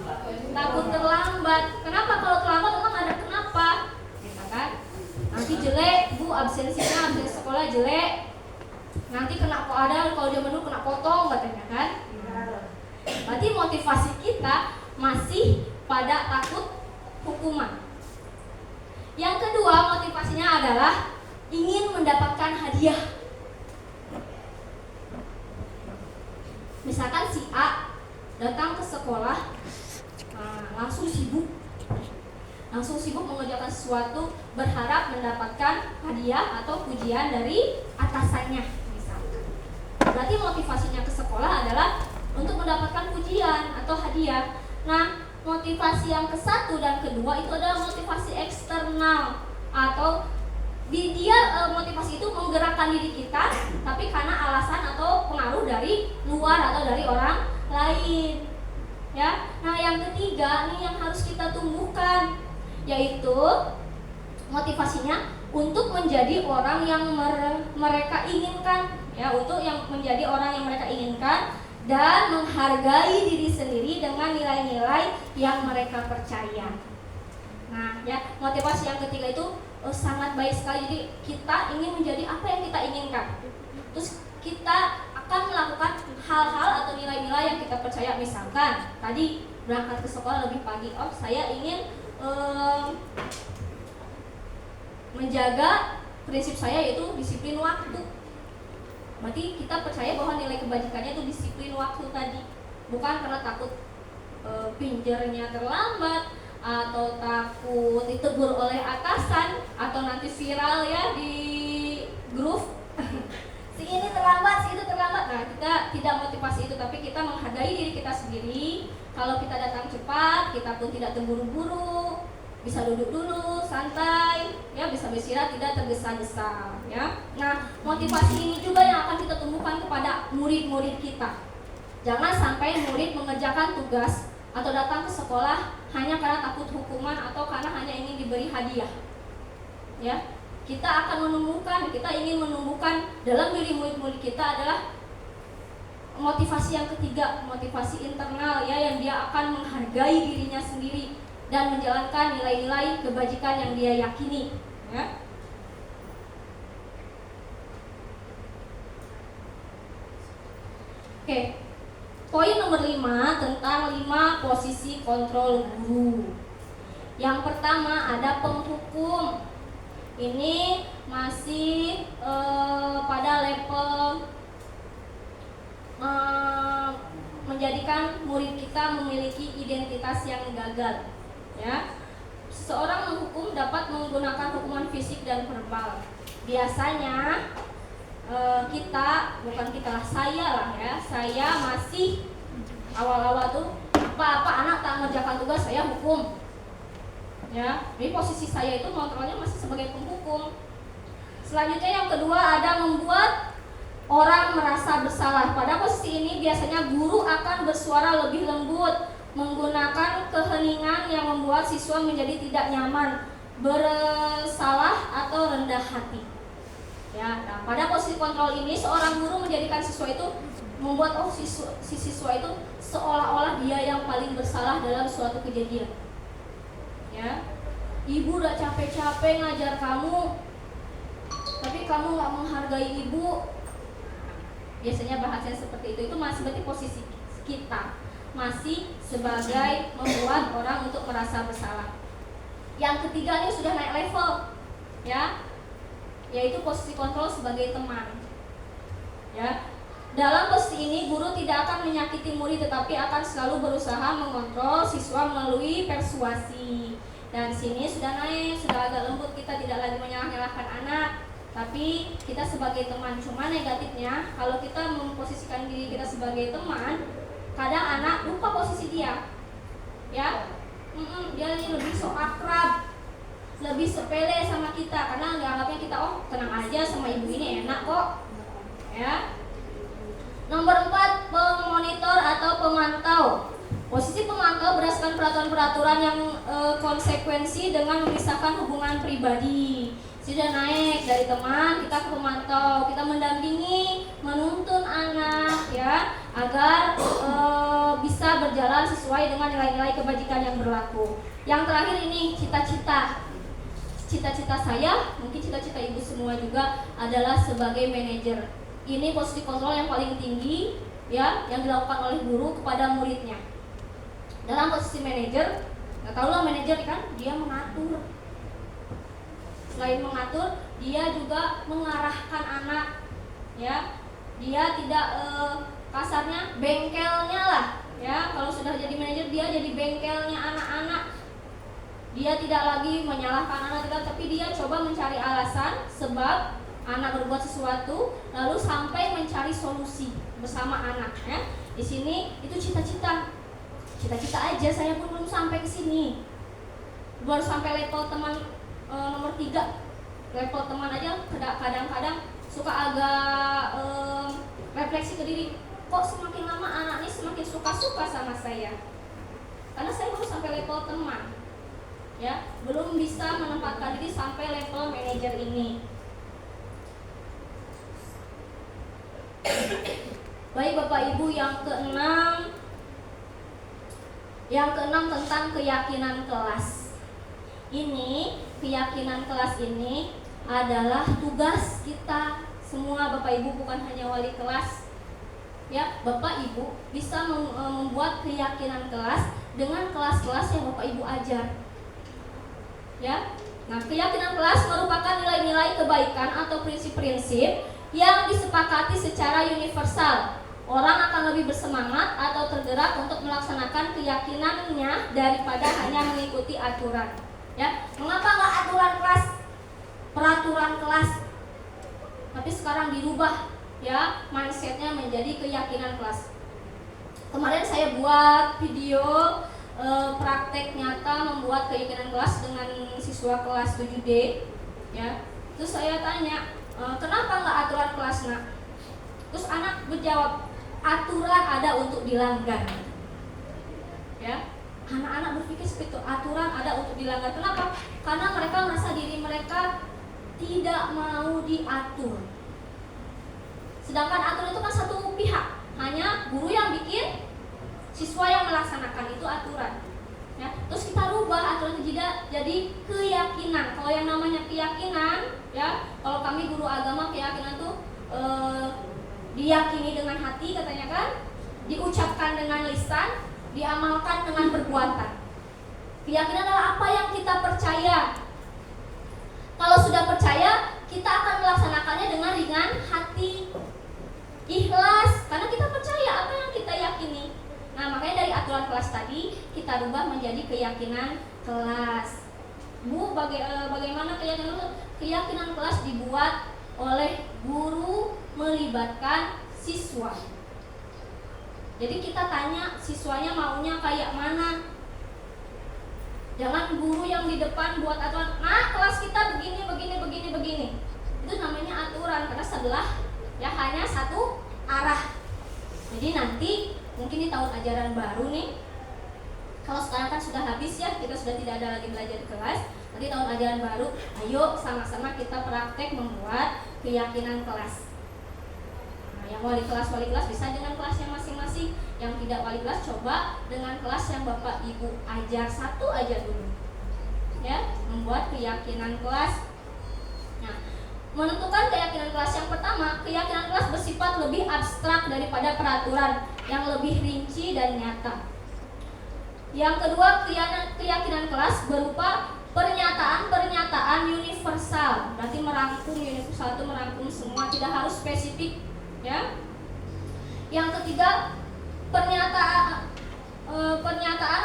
Speaker 3: Takut terlambat. Kenapa? Kalau terlambat memang ada kenapa, gitu kan? Nanti jelek, Bu, absensi sekolah jelek. Nanti kena kalau dia menu kena potong katanya kan? Berarti motivasi kita masih pada takut hukuman. Yang kedua, motivasinya adalah ingin mendapatkan hadiah. Misalkan si A datang ke sekolah langsung sibuk mengerjakan sesuatu, berharap mendapatkan hadiah atau pujian dari atasannya misalkan. Berarti motivasinya ke sekolah adalah untuk mendapatkan pujian atau hadiah. Nah, motivasi yang ke-1 dan kedua itu adalah motivasi eksternal, atau motivasi itu menggerakkan diri kita, tapi karena alasan atau pengaruh dari luar atau dari orang lain. Ya, nah yang ketiga nih yang harus kita tumbuhkan, yaitu motivasinya untuk menjadi orang yang mereka inginkan, ya, untuk yang menjadi orang yang mereka inginkan dan menghargai diri sendiri dengan nilai-nilai yang mereka percaya. Nah, ya, motivasi yang ketiga itu sangat baik sekali. Jadi kita ingin menjadi apa yang kita inginkan. Terus kita akan melakukan hal-hal atau nilai-nilai yang kita percaya. Misalkan tadi berangkat ke sekolah lebih pagi, saya ingin menjaga prinsip saya yaitu disiplin waktu. Berarti kita percaya bahwa nilai kebajikannya itu disiplin waktu tadi, bukan karena takut pinjernya terlambat atau takut ditegur oleh atasan atau nanti viral ya di grup si ini terlambat, si itu terlambat. Nah, kita tidak motivasi itu, tapi kita menghargai diri kita sendiri. Kalau kita datang cepat, kita pun tidak terburu-buru, bisa duduk dulu, santai, ya, bisa beristirahat, tidak tergesa-gesa, ya. Nah, motivasi ini juga yang akan kita tumbuhkan kepada murid-murid kita. Jangan sampai murid mengerjakan tugas atau datang ke sekolah hanya karena takut hukuman atau karena hanya ingin diberi hadiah. Ya, kita ingin menumbuhkan dalam diri murid-murid kita adalah motivasi yang ketiga, motivasi internal, ya, yang dia akan menghargai dirinya sendiri dan menjalankan nilai-nilai kebajikan yang dia yakini, ya. Oke. Poin nomor 5 tentang 5 posisi kontrol guru. Yang pertama ada penghukum. Ini masih pada level menjadikan murid kita memiliki identitas yang gagal. Ya, seseorang menghukum dapat menggunakan hukuman fisik dan verbal. Biasanya saya masih awal-awal tuh apa anak tak mengerjakan tugas saya hukum. Ya, jadi posisi saya itu kontrolnya masih sebagai penghukum. Selanjutnya yang kedua ada membuat orang merasa bersalah. Pada posisi ini biasanya guru akan bersuara lebih lembut, menggunakan keheningan yang membuat siswa menjadi tidak nyaman, bersalah atau rendah hati. Ya, nah, pada posisi kontrol ini seorang guru menjadikan siswa itu membuat siswa itu seolah-olah dia yang paling bersalah dalam suatu kejadian. Ya, ibu udah capek-capek ngajar kamu, tapi kamu nggak menghargai ibu. Biasanya bahasa seperti itu masih berarti posisi kita masih sebagai membuat orang untuk merasa bersalah. Yang ketiga ini sudah naik level, ya, yaitu posisi kontrol sebagai teman. Ya, dalam posisi ini guru tidak akan menyakiti murid, tetapi akan selalu berusaha mengontrol siswa melalui persuasi. Dan sini sudah naik, sudah agak lembut, kita tidak lagi menyalahkan anak, tapi kita sebagai teman. Cuma negatifnya kalau kita memposisikan diri kita sebagai teman, kadang anak lupa posisi dia. Ya, dia lebih sok akrab, lebih sepele sama kita karena dianggapnya kita tenang aja sama ibu ini enak kok. Ya. Nomor 4, pemonitor atau pemantau. Posisi pemantau berdasarkan peraturan-peraturan yang konsekuensi dengan memisahkan hubungan pribadi. Sudah naik dari teman kita ke pemantau, kita mendampingi, menuntun anak ya agar bisa berjalan sesuai dengan nilai-nilai kebajikan yang berlaku. Yang terakhir ini cita-cita. Cita-cita saya, mungkin cita-cita ibu semua juga adalah sebagai manajer. Ini posisi kontrol yang paling tinggi ya yang dilakukan oleh guru kepada muridnya. Dalam posisi manajer, nggak tahu lah manajer kan, dia mengatur. Selain mengatur, dia juga mengarahkan anak, ya. Dia tidak kasarnya bengkelnya lah, ya. Kalau sudah jadi manajer, dia jadi bengkelnya anak-anak. Dia tidak lagi menyalahkan anak, tapi dia coba mencari alasan sebab anak berbuat sesuatu, lalu sampai mencari solusi bersama anak, ya. Di sini itu cita-cita. Cita-cita aja saya pun belum sampai ke sini. Baru sampai level teman nomor 3. Level teman aja kadang-kadang suka agak refleksi ke diri. Kok semakin lama anak ini semakin suka-suka sama saya? Karena saya baru sampai level teman. Ya, belum bisa menempatkan diri sampai level manajer ini. Baik Bapak Ibu, yang keenam tentang keyakinan kelas. Ini keyakinan kelas ini adalah tugas kita semua Bapak Ibu, bukan hanya wali kelas. Ya, Bapak Ibu bisa membuat keyakinan kelas dengan kelas-kelas yang Bapak Ibu ajar. Ya. Nah, keyakinan kelas merupakan nilai-nilai kebaikan atau prinsip-prinsip yang disepakati secara universal. Orang akan lebih bersemangat atau tergerak untuk melaksanakan keyakinannya daripada hanya mengikuti aturan. Ya, mengapa nggak aturan kelas, peraturan kelas? Tapi sekarang dirubah, ya, mindsetnya menjadi keyakinan kelas. Kemarin saya buat video praktek nyata membuat keyakinan kelas dengan siswa kelas 7D. Ya, terus saya tanya, kenapa nggak aturan kelas nak? Terus anak menjawab, aturan ada untuk dilanggar. Ya, anak-anak berpikir seperti itu, aturan ada untuk dilanggar. Kenapa? Karena mereka merasa diri mereka tidak mau diatur. Sedangkan aturan itu kan satu pihak, hanya guru yang bikin, siswa yang melaksanakan, itu aturan. Ya, terus kita rubah aturan itu jadi keyakinan. Kalau yang namanya keyakinan, ya, kalau kami guru agama, keyakinan itu diyakini dengan hati katanya kan, diucapkan dengan lisan, diamalkan dengan perbuatan. Keyakinan adalah apa yang kita percaya. Kalau sudah percaya, kita akan melaksanakannya dengan ringan hati, ikhlas, karena kita percaya apa yang kita yakini. Nah, makanya dari aturan kelas tadi kita rubah menjadi keyakinan kelas. Bu, bagaimana keyakinan? Keyakinan kelas dibuat oleh guru melibatkan siswa. Jadi kita tanya siswanya maunya kayak mana. Jangan guru yang di depan buat aturan, nah kelas kita begini. Itu namanya aturan, karena sebelah ya hanya satu arah. Jadi nanti mungkin di tahun ajaran baru nih, kalau sekarang kan sudah habis ya, kita sudah tidak ada lagi belajar di kelas. Nanti tahun ajaran baru, ayo sama-sama kita praktek membuat keyakinan kelas. Nah, yang wali kelas bisa dengan kelasnya masing-masing. Yang tidak wali kelas coba dengan kelas yang Bapak Ibu ajar, satu aja dulu. Ya, membuat keyakinan kelas. Nah, menentukan keyakinan kelas yang pertama, keyakinan kelas bersifat lebih abstrak daripada peraturan yang lebih rinci dan nyata. Yang kedua, keyakinan kelas berupa pernyataan universal. Berarti merangkum, universal itu merangkum semua, tidak harus spesifik, ya. Yang ketiga, pernyataan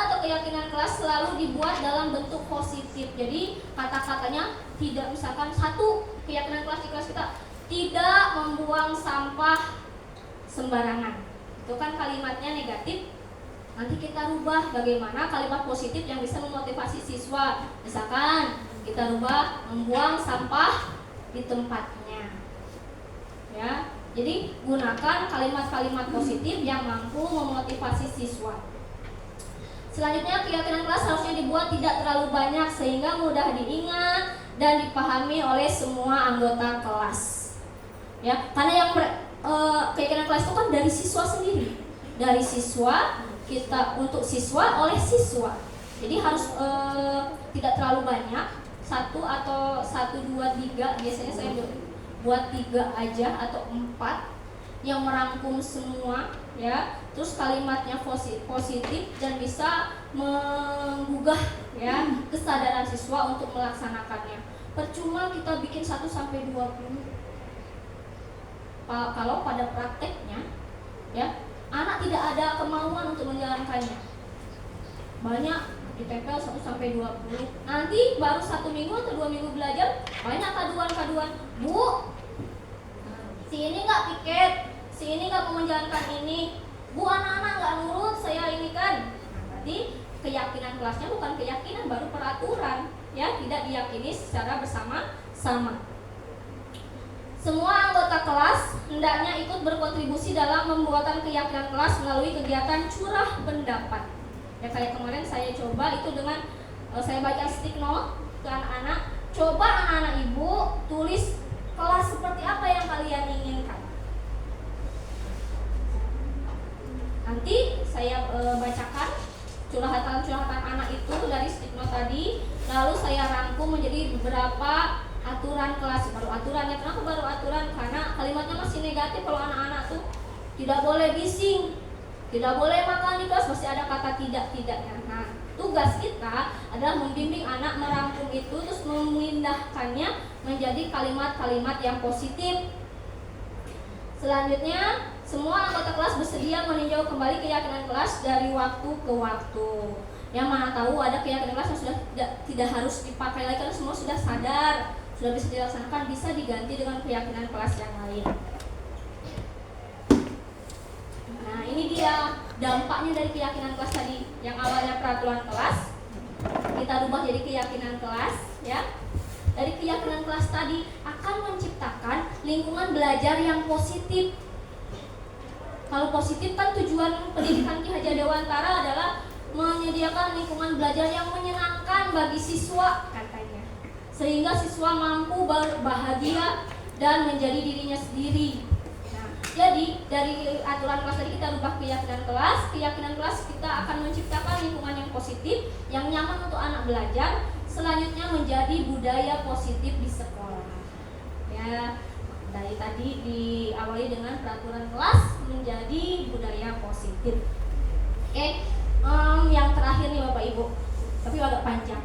Speaker 3: atau keyakinan kelas selalu dibuat dalam bentuk positif. Jadi kata-katanya tidak, misalkan satu, keyakinan kelas di kelas kita tidak membuang sampah sembarangan. Itu kan kalimatnya negatif. Nanti kita rubah bagaimana kalimat positif yang bisa memotivasi siswa. Misalkan kita rubah membuang sampah di tempatnya. Ya, jadi gunakan kalimat-kalimat positif yang mampu memotivasi siswa. Selanjutnya, keyakinan kelas harusnya dibuat tidak terlalu banyak sehingga mudah diingat dan dipahami oleh semua anggota kelas. Ya, karena yang keyakinan kelas itu kan dari siswa sendiri, dari siswa kita untuk siswa oleh siswa. Jadi harus tidak terlalu banyak, 1 atau 1, 2, 3. Biasanya saya buat 3 aja atau 4 yang merangkum semua, ya. Terus kalimatnya positif dan bisa menggugah, ya, kesadaran siswa untuk melaksanakannya. Percuma kita bikin 1 sampai 20 kalau pada prakteknya, ya, anak tidak ada kemauan untuk menjalankannya. Banyak ditempel 1 sampai 20. Nanti baru 1 minggu atau 2 minggu belajar, banyak kaduan-kaduan. Bu, si ini nggak piket, si ini nggak mau menjalankan ini. Bu, anak-anak nggak nurut, saya ini kan. Berarti keyakinan kelasnya bukan keyakinan, baru peraturan, ya, tidak diyakini secara bersama-sama. Semua anggota kelas hendaknya ikut berkontribusi dalam pembuatan keyakinan kelas melalui kegiatan curah pendapat. Ya, kayak kemarin saya coba itu dengan saya baca stick note ke anak-anak. Coba anak-anak ibu tulis kelas seperti apa yang kalian inginkan. Nanti saya bacakan curhatan-curhatan anak itu dari stick note tadi. Lalu saya rangkum menjadi beberapa aturan kelas. Baru aturannya, kenapa baru aturan? Karena kalimatnya masih negatif. Kalau anak-anak tuh tidak boleh bising, tidak boleh makan di kelas, masih ada kata tidak-tidaknya. Nah, tugas kita adalah membimbing anak merangkum itu, terus memindahkannya menjadi kalimat-kalimat yang positif. Selanjutnya, semua anggota kelas bersedia meninjau kembali keyakinan kelas dari waktu ke waktu. Yang mana tahu ada keyakinan kelas yang sudah tidak harus dipakai lagi karena semua sudah sadar, sudah bisa dilaksanakan, bisa diganti dengan keyakinan kelas yang lain. Nah, ini dia dampaknya dari keyakinan kelas tadi. Yang awalnya peraturan kelas, kita rubah jadi keyakinan kelas, ya. Dari keyakinan kelas tadi akan menciptakan lingkungan belajar yang positif. Kalau positif kan tujuan pendidikan Ki Hajar Dewantara adalah menyediakan lingkungan belajar yang menyenangkan bagi siswa, katanya, sehingga siswa mampu berbahagia dan menjadi dirinya sendiri. Nah, jadi dari aturan kelas tadi kita rubah keyakinan kelas kita akan menciptakan lingkungan yang positif, yang nyaman untuk anak belajar. Selanjutnya menjadi budaya positif di sekolah. Ya, dari tadi diawali dengan peraturan kelas menjadi budaya positif. Oke. Yang terakhir nih Bapak Ibu, tapi agak panjang,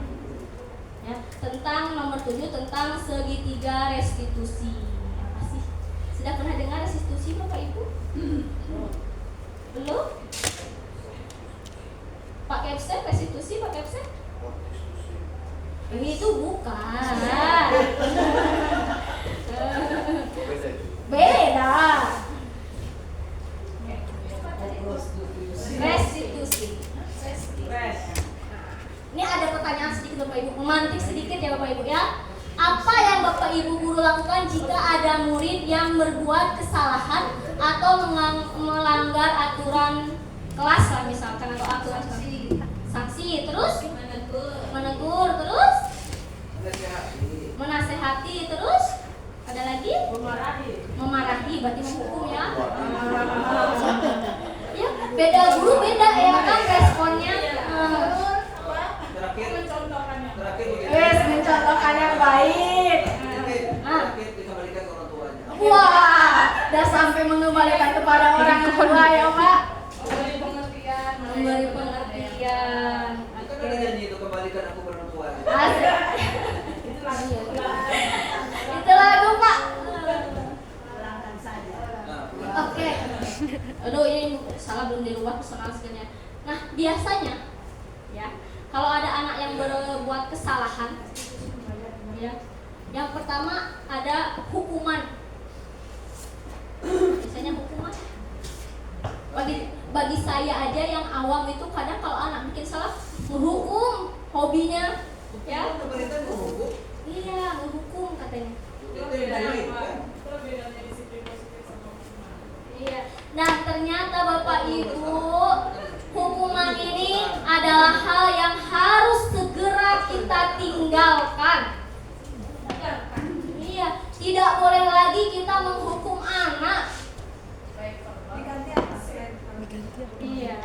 Speaker 3: ya, tentang nomor 7 tentang segitiga restitusi. Apa sih? Sudah pernah dengar restitusi Bapak Ibu? Belum? Pak Kepsek, restitusi Pak Kepsek? Itu bukan. Beda. Restitusi. Ini ada pertanyaan sedikit Bapak Ibu, memantik sedikit ya Bapak Ibu, ya. Apa yang Bapak Ibu guru lakukan jika ada murid yang berbuat kesalahan atau melanggar aturan kelas lah misalkan, atau aturan sanksi, terus menegur, terus menasehati, terus ada lagi memarahi, berarti menghukum, ya. Ya, beda guru beda ya kan responnya. Mencontohkan yang baik.
Speaker 4: Dikembalikan ke orang tuanya.
Speaker 3: Wah, udah sampai mengembalikan kepada orang tua ya Pak. Memberi pengertian.
Speaker 4: Itu kan janji itu, kembalikan aku ke orang tua.
Speaker 3: Asik. Itu lagu Pak. Oke. Aduh, ini salah, belum dirubah personal skill-nya. Nah, biasanya ya, kalau ada anak yang berbuat kesalahan, ya, yang pertama ada hukuman. Biasanya hukuman. Bagi saya aja yang awam itu kadang kalau anak bikin salah menghukum hobinya, ya.
Speaker 4: Pemerintah menghukum.
Speaker 3: Iya, menghukum katanya. Iya. Nah, ternyata Bapak Ibu, hukuman ini adalah tinggalkan. Iya, tidak boleh lagi kita menghukum anak. Iya.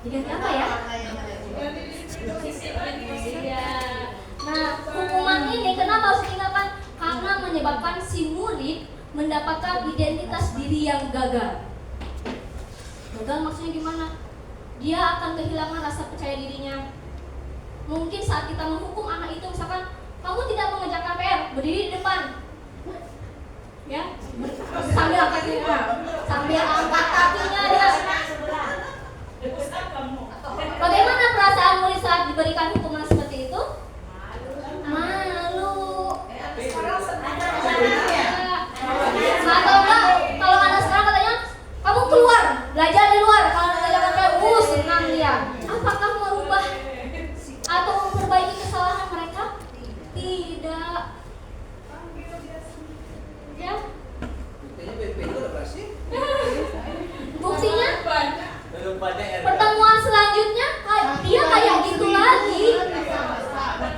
Speaker 3: Diganti apa ya? Iya. Nah, hukuman ini kenapa harus ditinggalkan? Karena menyebabkan si murid mendapatkan identitas diri yang gagal. Gagal maksudnya gimana? Dia akan kehilangan rasa percaya dirinya. Mungkin saat kita menghukum anak itu, misalkan kamu tidak mengerjakan PR, berdiri di depan, ya, sambil angkat kakinya dia. Bagaimana perasaan murid saat diberikan hukuman seperti itu? Malu. Atau enggak, kalau anak sekarang katanya kamu keluar, belajar di luar. Kalau mengerjakan PR, senang dia. Apakah merubah atau memperbaiki kesalahan mereka? Tidak. Ya.
Speaker 4: Buktinya BP itu udah berhasil.
Speaker 3: Buktinya pertemuan selanjutnya dia kayak gitu lagi.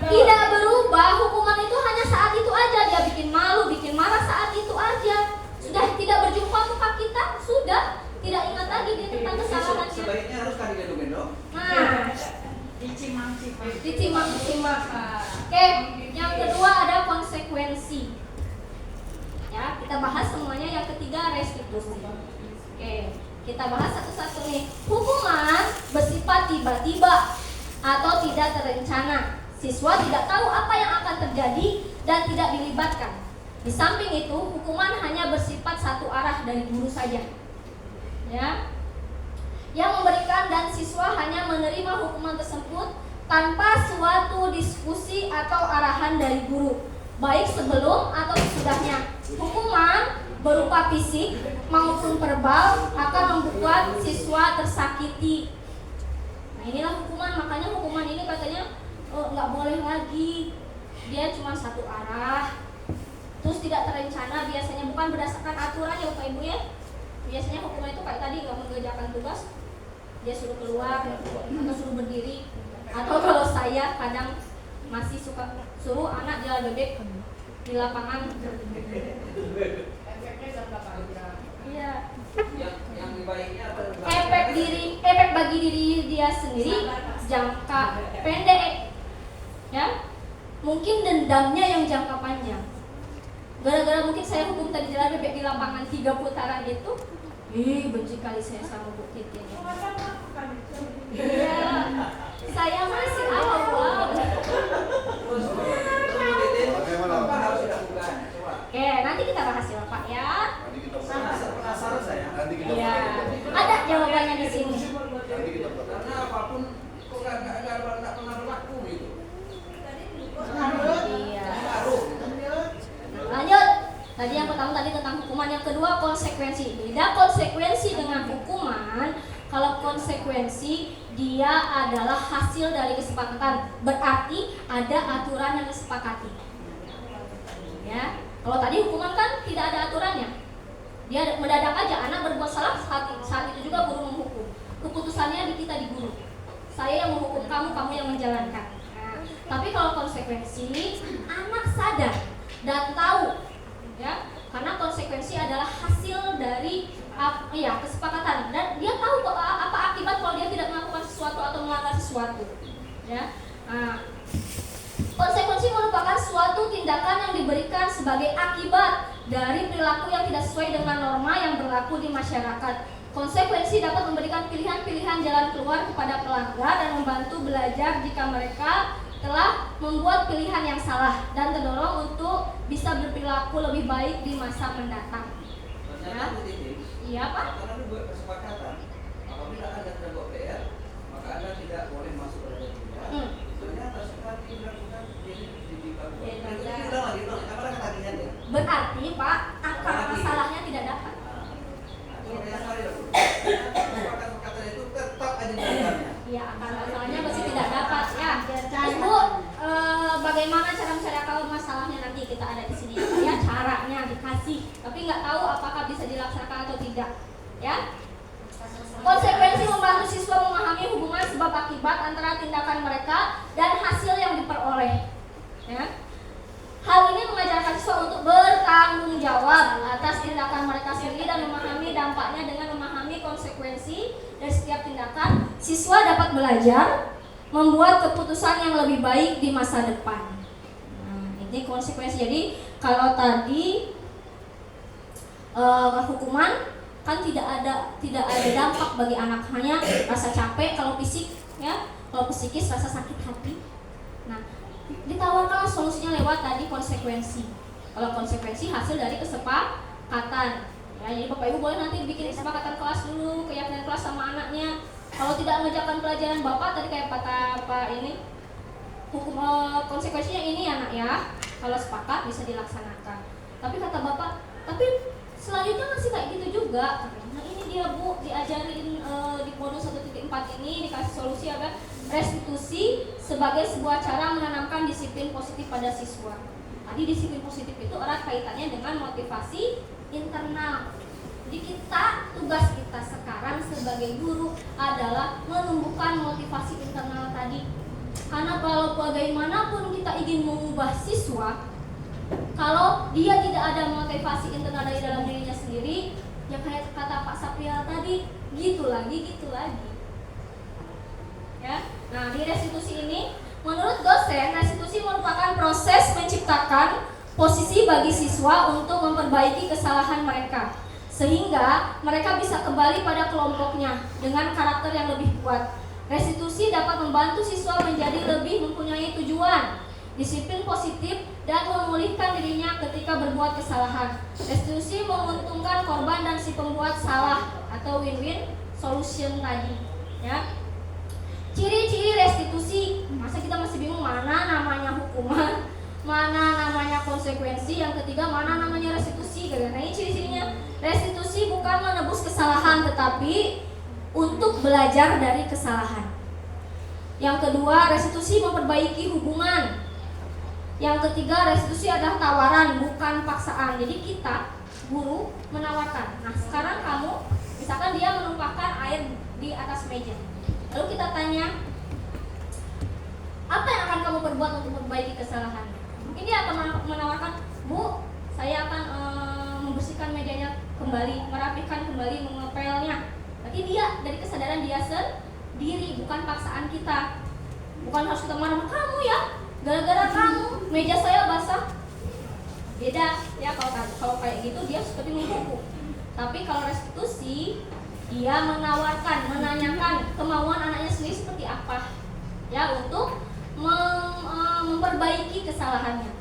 Speaker 3: Tidak berubah, hukuman itu hanya saat itu aja. Dia bikin malu, bikin marah saat itu aja. Sudah tidak berjumpa muka kita, sudah tidak ingat lagi dia tentang kesalahannya.
Speaker 4: Sebaiknya harus kan digendong-gendong.
Speaker 3: Nah, dicimang-cimang. Oke, yang kedua ada konsekuensi. Ya, kita bahas semuanya. Yang ketiga restitusi. Oke, kita bahas satu-satu nih. Hukuman bersifat tiba-tiba atau tidak terencana. Siswa tidak tahu apa yang akan terjadi dan tidak dilibatkan. Di samping itu, hukuman hanya bersifat satu arah dari guru saja. Ya. Yang memberikan dan siswa hanya menerima hukuman tersebut tanpa suatu diskusi atau arahan dari guru, baik sebelum atau sesudahnya. Hukuman berupa fisik maupun verbal akan membuat siswa tersakiti. Nah, inilah hukuman. Makanya hukuman ini katanya nggak boleh lagi. Dia cuma satu arah. Terus tidak terencana, biasanya bukan berdasarkan aturan ya Bapak Ibu ya. Biasanya hukuman itu kayak tadi, nggak mengerjakan tugas, dia suruh keluar atau suruh berdiri. Atau kalau saya kadang masih suka suruh anak jalan bebek di lapangan. Iya.
Speaker 4: Yang baiknya apa?
Speaker 3: Efek bagi diri dia sendiri jangka pendek. Ya. Mungkin dendamnya yang jangka panjang. Gara-gara mungkin saya hukum tadi jalan bebek di lapangan 3 putaran itu, benci kali saya sama Bu Titin. Iya, saya masih awal.
Speaker 4: Apa harus dilakukan? Coba.
Speaker 3: Oke, nanti kita bahas ya Pak ya.
Speaker 4: Penasaran saya.
Speaker 3: Iya, ada jawabannya di sini.
Speaker 4: Karena apapun kok nggak pernah berlaku gitu.
Speaker 3: Iya. Lanjut. Tadi yang pertama tadi tentang hukuman, yang kedua konsekuensi. Beda konsekuensi dengan hukuman. Kalau konsekuensi dia adalah hasil dari kesepakatan, berarti ada aturan yang disepakati. Ya. Kalau tadi hukuman kan tidak ada aturannya. Dia mendadak aja, anak berbuat salah saat itu juga guru menghukum. Keputusannya di kita di guru. Saya yang menghukum kamu, kamu yang menjalankan. Nah, tapi kalau konsekuensi, anak sadar dan tahu, ya, karena konsekuensi adalah hasil dari kesepakatan dan dia tahu apa akibat kalau dia tidak melakukan sesuatu atau melanggar sesuatu, ya. Nah, konsekuensi merupakan suatu tindakan yang diberikan sebagai akibat dari perilaku yang tidak sesuai dengan norma yang berlaku di masyarakat. Konsekuensi dapat memberikan pilihan-pilihan jalan keluar kepada pelanggar dan membantu belajar jika mereka telah membuat pilihan yang salah dan terdorong untuk bisa berperilaku lebih baik di masa mendatang.
Speaker 4: Ternyata Bu Titin,
Speaker 3: Iya Pak?
Speaker 4: karena dibuat kesepakatan, apabila Anda tidak buat PR, maka Anda tidak boleh masuk pada dunia. Ternyata setelah dilakukan ini didikan. Diulang, apa kata kalian ya?
Speaker 3: Berarti Pak, akar masalahnya tidak dapat.
Speaker 4: Kesepakatan itu tetap ada jalannya.
Speaker 3: Iya, akar masalahnya masih tidak dapat ya. Ibu, bagaimana cara mencari akar masalahnya nanti kita ada di sini ya, caranya dikasih, tapi nggak tahu apakah bisa dilaksanakan atau tidak, ya. Konsekuensi membantu siswa memahami hubungan sebab akibat antara tindakan mereka dan hasil yang diperoleh. Ya. Hal ini mengajarkan siswa untuk bertanggung jawab atas tindakan mereka sendiri dan memahami dampaknya. Dengan memahami konsekuensi dari setiap tindakan, siswa dapat belajar membuat keputusan yang lebih baik di masa depan. Nah, ini konsekuensi. Jadi kalau tadi hukuman kan tidak ada dampak bagi anak, hanya rasa capek kalau fisik, ya. Kalau psikis rasa sakit hati. Nah, ditawarkan solusinya lewat tadi konsekuensi. Kalau konsekuensi hasil dari kesepakatan. Ya, jadi Bapak Ibu boleh nanti bikin kesepakatan kelas dulu, keyakinan kelas sama anaknya. Kalau tidak mengerjakan pelajaran Bapak tadi kayak kata Pak ini, hukum konsekuensinya ini ya nak ya. Kalau sepakat bisa dilaksanakan. Tapi kata Bapak, tapi selanjutnya masih kayak gitu juga. Nah ini dia Bu, diajarin di modul 1.4 ini dikasih solusi apa? Restitusi sebagai sebuah cara menanamkan disiplin positif pada siswa. Tadi disiplin positif itu erat kaitannya dengan motivasi internal. Jadi tugas kita sekarang sebagai guru adalah menumbuhkan motivasi internal tadi. Karena kalau bagaimanapun kita ingin mengubah siswa, kalau dia tidak ada motivasi internal dari dalam dirinya sendiri, ya kayak kata Pak Saprial tadi, gitu lagi. Ya. Nah, di restitusi ini, menurut dosen, restitusi merupakan proses menciptakan posisi bagi siswa untuk memperbaiki kesalahan mereka, sehingga mereka bisa kembali pada kelompoknya dengan karakter yang lebih kuat. Restitusi dapat membantu siswa menjadi lebih mempunyai tujuan, disiplin positif, dan memulihkan dirinya ketika berbuat kesalahan. Restitusi menguntungkan korban dan si pembuat salah atau win-win solution tadi. Ya. Ciri-ciri restitusi, masa kita masih bingung mana namanya hukuman, mana namanya konsekuensi, yang ketiga mana namanya restitusi. Nah ini ciri-cirinya. Restitusi bukan menebus kesalahan, tetapi untuk belajar dari kesalahan. Yang kedua, restitusi memperbaiki hubungan. Yang ketiga, restitusi adalah tawaran, bukan paksaan. Jadi kita, guru, menawarkan. Nah sekarang kamu, misalkan dia menumpahkan air di atas meja, lalu kita tanya, apa yang akan kamu perbuat untuk memperbaiki kesalahan? Mungkin dia akan menawarkan, Bu, saya akan membersihkan mejanya kembali, merapikan kembali, mengepelnya. Berarti dia dari kesadaran dia sendiri, bukan paksaan kita. Bukan harus kita marah, kamu ya, gara-gara kamu meja saya basah. Beda ya, kalau kayak gitu dia seperti menghukum. Tapi kalau restitusi, dia menawarkan, menanyakan kemauan anaknya sendiri seperti apa, ya, untuk memperbaiki kesalahannya.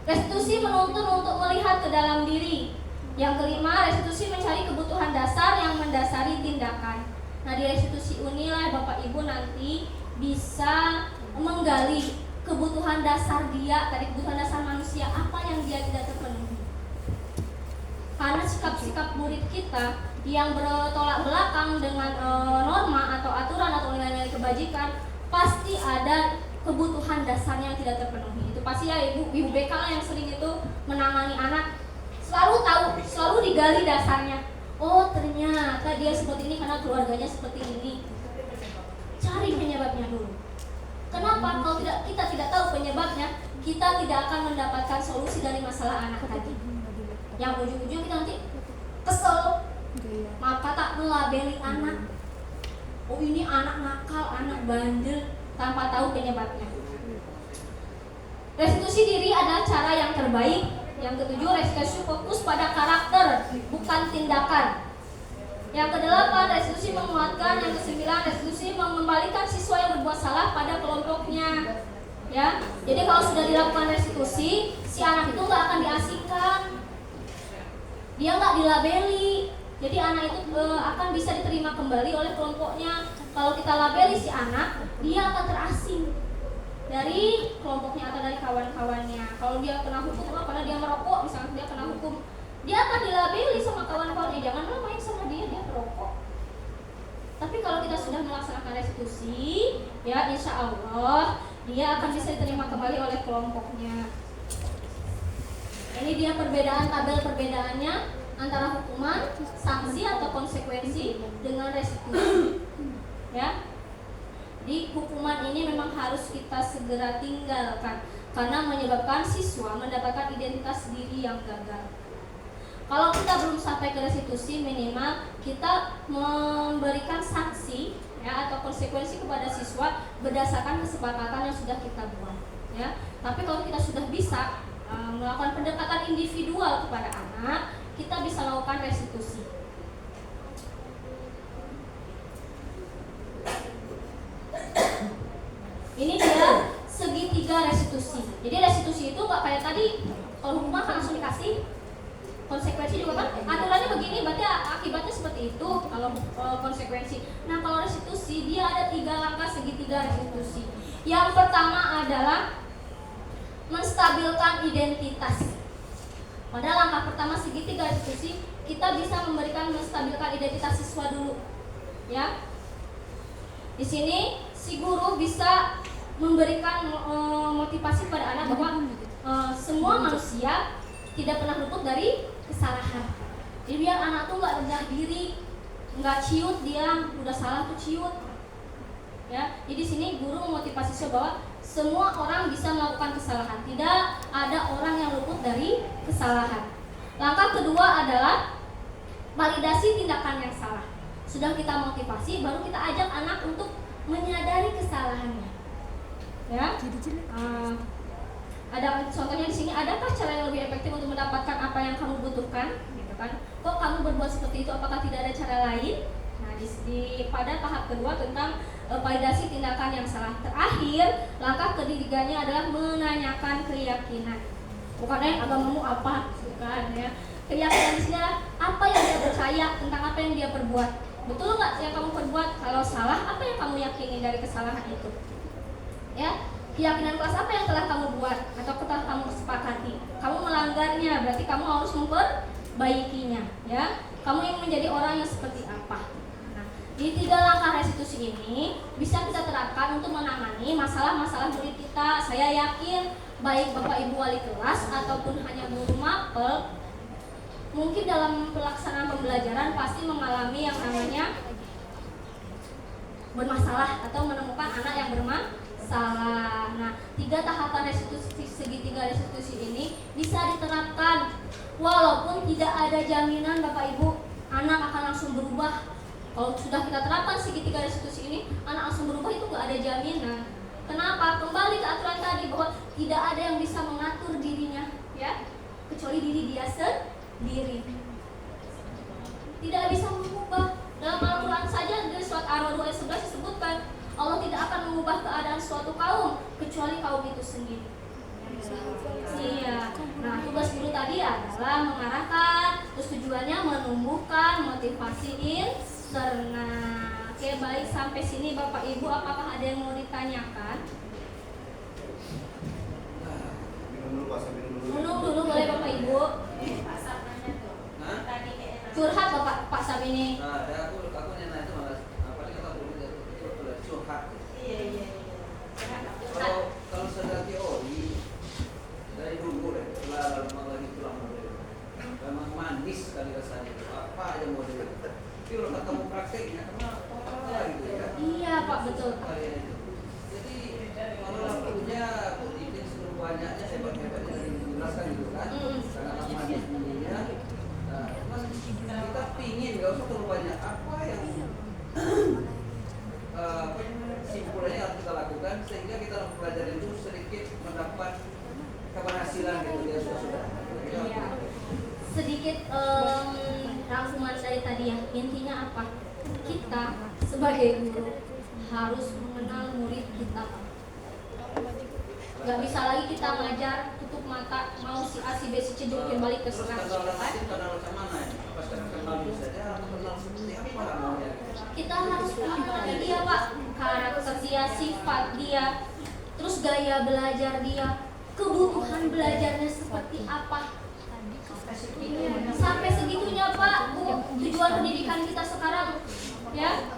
Speaker 3: Restitusi menuntun untuk melihat ke dalam diri. Yang kelima, restitusi mencari kebutuhan dasar yang mendasari tindakan. Nah, di restitusi inilah Bapak Ibu nanti bisa menggali kebutuhan dasar dia, tadi kebutuhan dasar manusia, apa yang dia tidak terpenuhi. Karena sikap-sikap murid kita yang bertolak belakang dengan norma atau aturan atau nilai-nilai kebajikan, pasti ada kebutuhan dasarnya yang tidak terpenuhi. Itu pasti ya ibu BK lah yang sering itu menangani anak, selalu tahu, selalu digali dasarnya. Oh ternyata dia seperti ini karena keluarganya seperti ini. Cari penyebabnya dulu. Kenapa? Kalau kita tidak tahu penyebabnya, kita tidak akan mendapatkan solusi dari masalah anak tadi. Yang ujung-ujung kita nanti kesel, maka tak melabeli anak. Oh ini anak nakal, anak bandel, tanpa tahu penyebabnya. Restitusi diri adalah cara yang terbaik. Yang ketujuh, restitusi fokus pada karakter, bukan tindakan. Yang kedelapan, restitusi menguatkan. Yang kesembilan, restitusi mengembalikan siswa yang berbuat salah pada kelompoknya. Ya, jadi kalau sudah dilakukan restitusi, si anak itu nggak akan diasingkan, dia nggak dilabeli. Jadi anak itu akan bisa diterima kembali oleh kelompoknya. Kalau kita labeli si anak, dia akan terasing dari kelompoknya atau dari kawan-kawannya. Kalau dia kena hukum karena dia merokok, misalnya dia kena hukum, dia akan dilabeli sama kawan-kawannya, jangan main sama dia perokok. Tapi kalau kita sudah melaksanakan restitusi, ya insya Allah dia akan bisa diterima kembali oleh kelompoknya. Ini dia perbedaan, tabel perbedaannya antara hukuman, sanksi atau konsekuensi dengan restitusi. Ya. Jadi hukuman ini memang harus kita segera tinggalkan karena menyebabkan siswa mendapatkan identitas diri yang gagal. Kalau kita belum sampai ke restitusi, minimal kita memberikan sanksi ya atau konsekuensi kepada siswa berdasarkan kesepakatan yang sudah kita buat ya. Tapi kalau kita sudah bisa melakukan pendekatan individual kepada anak, kita bisa melakukan restitusi. Ini dia segitiga restitusi. Jadi restitusi itu nggak kayak tadi, kalau hukuman kan langsung dikasih, konsekuensi juga kan aturannya begini, berarti akibatnya seperti itu kalau konsekuensi. Nah kalau restitusi dia ada 3 langkah segitiga restitusi. Yang pertama adalah menstabilkan identitas. Pada langkah pertama segitiga restitusi, kita bisa memberikan menstabilkan identitas siswa dulu, ya. Di sini si guru bisa memberikan motivasi pada anak bahwa semua manusia tidak pernah luput dari kesalahan. Jadi biar anak tuh nggak rendah diri, nggak ciut dia, udah salah tuh ciut. Ya, jadi di sini guru memotivasi siswa bahwa semua orang bisa melakukan kesalahan, tidak ada orang yang luput dari kesalahan. Langkah kedua adalah validasi tindakan yang salah. Sudah kita motivasi, baru kita ajak anak untuk menyadari kesalahannya. Ya, ada contohnya di sini. Adakah cara yang lebih efektif untuk mendapatkan apa yang kamu butuhkan? Gitu kan? Kok kamu berbuat seperti itu? Apakah tidak ada cara lain? Nah, pada tahap kedua tentang validasi tindakan yang salah. Terakhir, langkah ketiganya adalah menanyakan keyakinan. Bukan agamamu apa, bukan ya. Keyakinan di sini adalah apa yang dia percaya tentang apa yang dia perbuat. Betul nggak yang kamu perbuat? Kalau salah, apa yang kamu yakini dari kesalahan itu? Ya, keyakinan kelas apa yang telah kamu buat atau telah kamu sepakati? Kamu melanggarnya, berarti kamu harus memperbaikinya. Ya, kamu ingin menjadi orang yang seperti apa? Di 3 langkah restitusi ini bisa kita terapkan untuk menangani masalah-masalah murid kita. Saya yakin baik Bapak Ibu wali kelas ataupun hanya guru mapel, mungkin dalam pelaksanaan pembelajaran pasti mengalami yang namanya bermasalah atau menemukan anak yang bermasalah. Nah, 3 tahapan restitusi, segitiga restitusi ini bisa diterapkan walaupun tidak ada jaminan Bapak Ibu anak akan langsung berubah. Kalau sudah kita terapkan segitiga restitusi ini, anak langsung berubah itu nggak ada jaminan. Kenapa? Kembali ke aturan tadi bahwa tidak ada yang bisa mengatur dirinya, ya, kecuali diri dia sendiri. Tidak bisa mengubah. Dalam Al-Quran saja dari surat Ar-Ra'd ayat 11 disebutkan Allah tidak akan mengubah keadaan suatu kaum kecuali kaum itu sendiri. Iya. Nah, tugas guru tadi adalah mengarahkan, terus tujuannya menumbuhkan motivasi interna. Oke, baik, sampai sini Bapak Ibu, apakah ada yang mau ditanyakan? Minum dulu boleh Bapak Ibu. Curhat Pak Sabini.
Speaker 4: Nah, aku nanya itu malah apa nih kata dulu itu curhat. Iya. Kalau sudah teori dari dulu deh, lagi pulang model. Memang manis sekali rasanya. Apa aja model. Tapi kalau ketemu prakteknya kenapa gitu ya?
Speaker 3: Iya Pak, betul.
Speaker 4: Jadi kalau punya politik seluruh banyaknya hebat-hebatnya yang dijelaskan gitu kan, sangat manis bunyinya. Nah, kita pingin nggak usah terlalu banyak apa yang simpulannya harus kita lakukan sehingga kita belajar itu sedikit mendapat keberhasilan gitu dia sudah.
Speaker 3: Iya. Sedikit rangkuman dari tadi ya, intinya apa? Kita sebagai guru harus mengenal murid kita. Gak bisa lagi kita ngajar tutup mata, mau si A, si B, si C jungkir balik ke sekolah. Kita harus mengenali dia Pak, karakter dia, sifat dia, terus gaya belajar dia, kebutuhan belajarnya seperti apa. Sampai segitunya Pak, Bu, tujuan pendidikan kita sekarang, ya.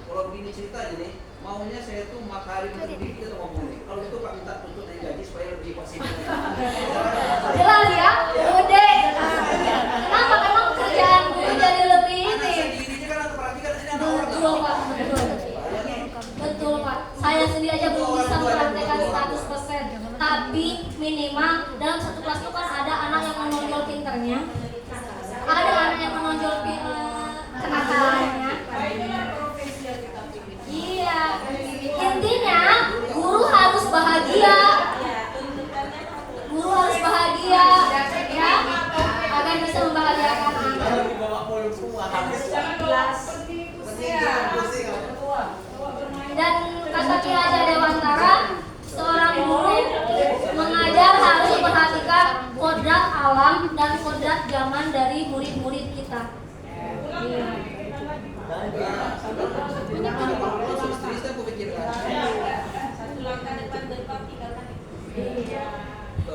Speaker 4: Kalau begini ceritanya nih, maunya saya tuh makarim pendidik kita ngomong nih. Kalau itu Pak minta tuntut dari gaji supaya lebih positif.
Speaker 3: Jelas ya, Bude. Kenapa memang kerjaan guru jadi lebih ini?
Speaker 4: Anak sendirinya kan perhatikan ini anak orang.
Speaker 3: Betul Pak. kenakalannya. Ada anak yang menonjol kenakalannya. Iya, intinya guru harus bahagia. Guru harus bahagia, ya, agar bisa membahagiakan anak. Dan kata Ki Hajar Dewantara, seorang guru mengajar harus memperhatikan kodrat alam dan kodrat zaman dari murid-murid kita. Iya.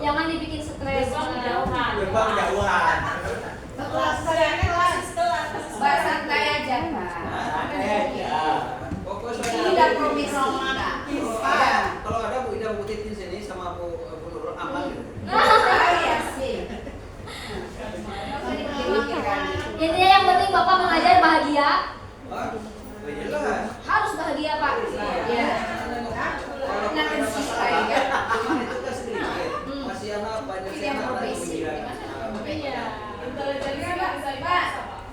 Speaker 3: Jangan dibikin stres.
Speaker 5: Jauhan.
Speaker 2: Santai aja, Pak. Tidak promis
Speaker 4: Kalau ada Bu Ida, Bu Titin sini sama Bu Nurul aman gitu.
Speaker 2: Iya sih.
Speaker 3: Intinya yang penting Bapak mengajar bahagia.
Speaker 4: Ah, jelas.
Speaker 3: Harus bahagia, Pak.
Speaker 2: Iya.
Speaker 4: Kalau
Speaker 2: Nah, siswa ya.
Speaker 4: itu kan sedikit. Masih anak banyak
Speaker 2: Yang
Speaker 4: anak
Speaker 2: profesi.
Speaker 4: pemikiran.
Speaker 3: Iya.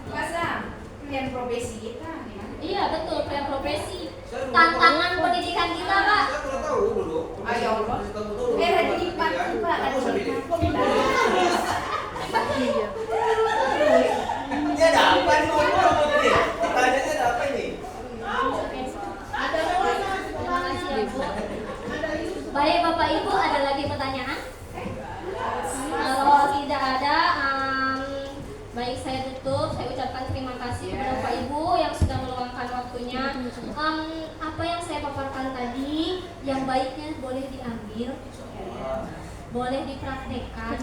Speaker 2: Pak, Sam, pilihan profesi kita.
Speaker 3: Iya, betul, pilihan profesi. Tantangan pendidikan kita, Pak.
Speaker 4: Saya kalau tahu dulu.
Speaker 2: Ayo, Allah.
Speaker 4: Kasih tahu dulu.
Speaker 2: Ada di Pak, Pak.
Speaker 4: Kamu usah pilih.
Speaker 5: Ini ada apa nih? Pertanyaannya ada apa ini?
Speaker 3: Terima kasih ya, Bu. Baik, Bapak Ibu, ada lagi pertanyaan? Kalau tidak ada, baik, saya tutup. Saya ucapkan terima kasih kepada Bapak Ibu yang sudah meluangkan waktunya. Apa yang saya paparkan tadi, yang baiknya boleh diambil, boleh dipraktekkan.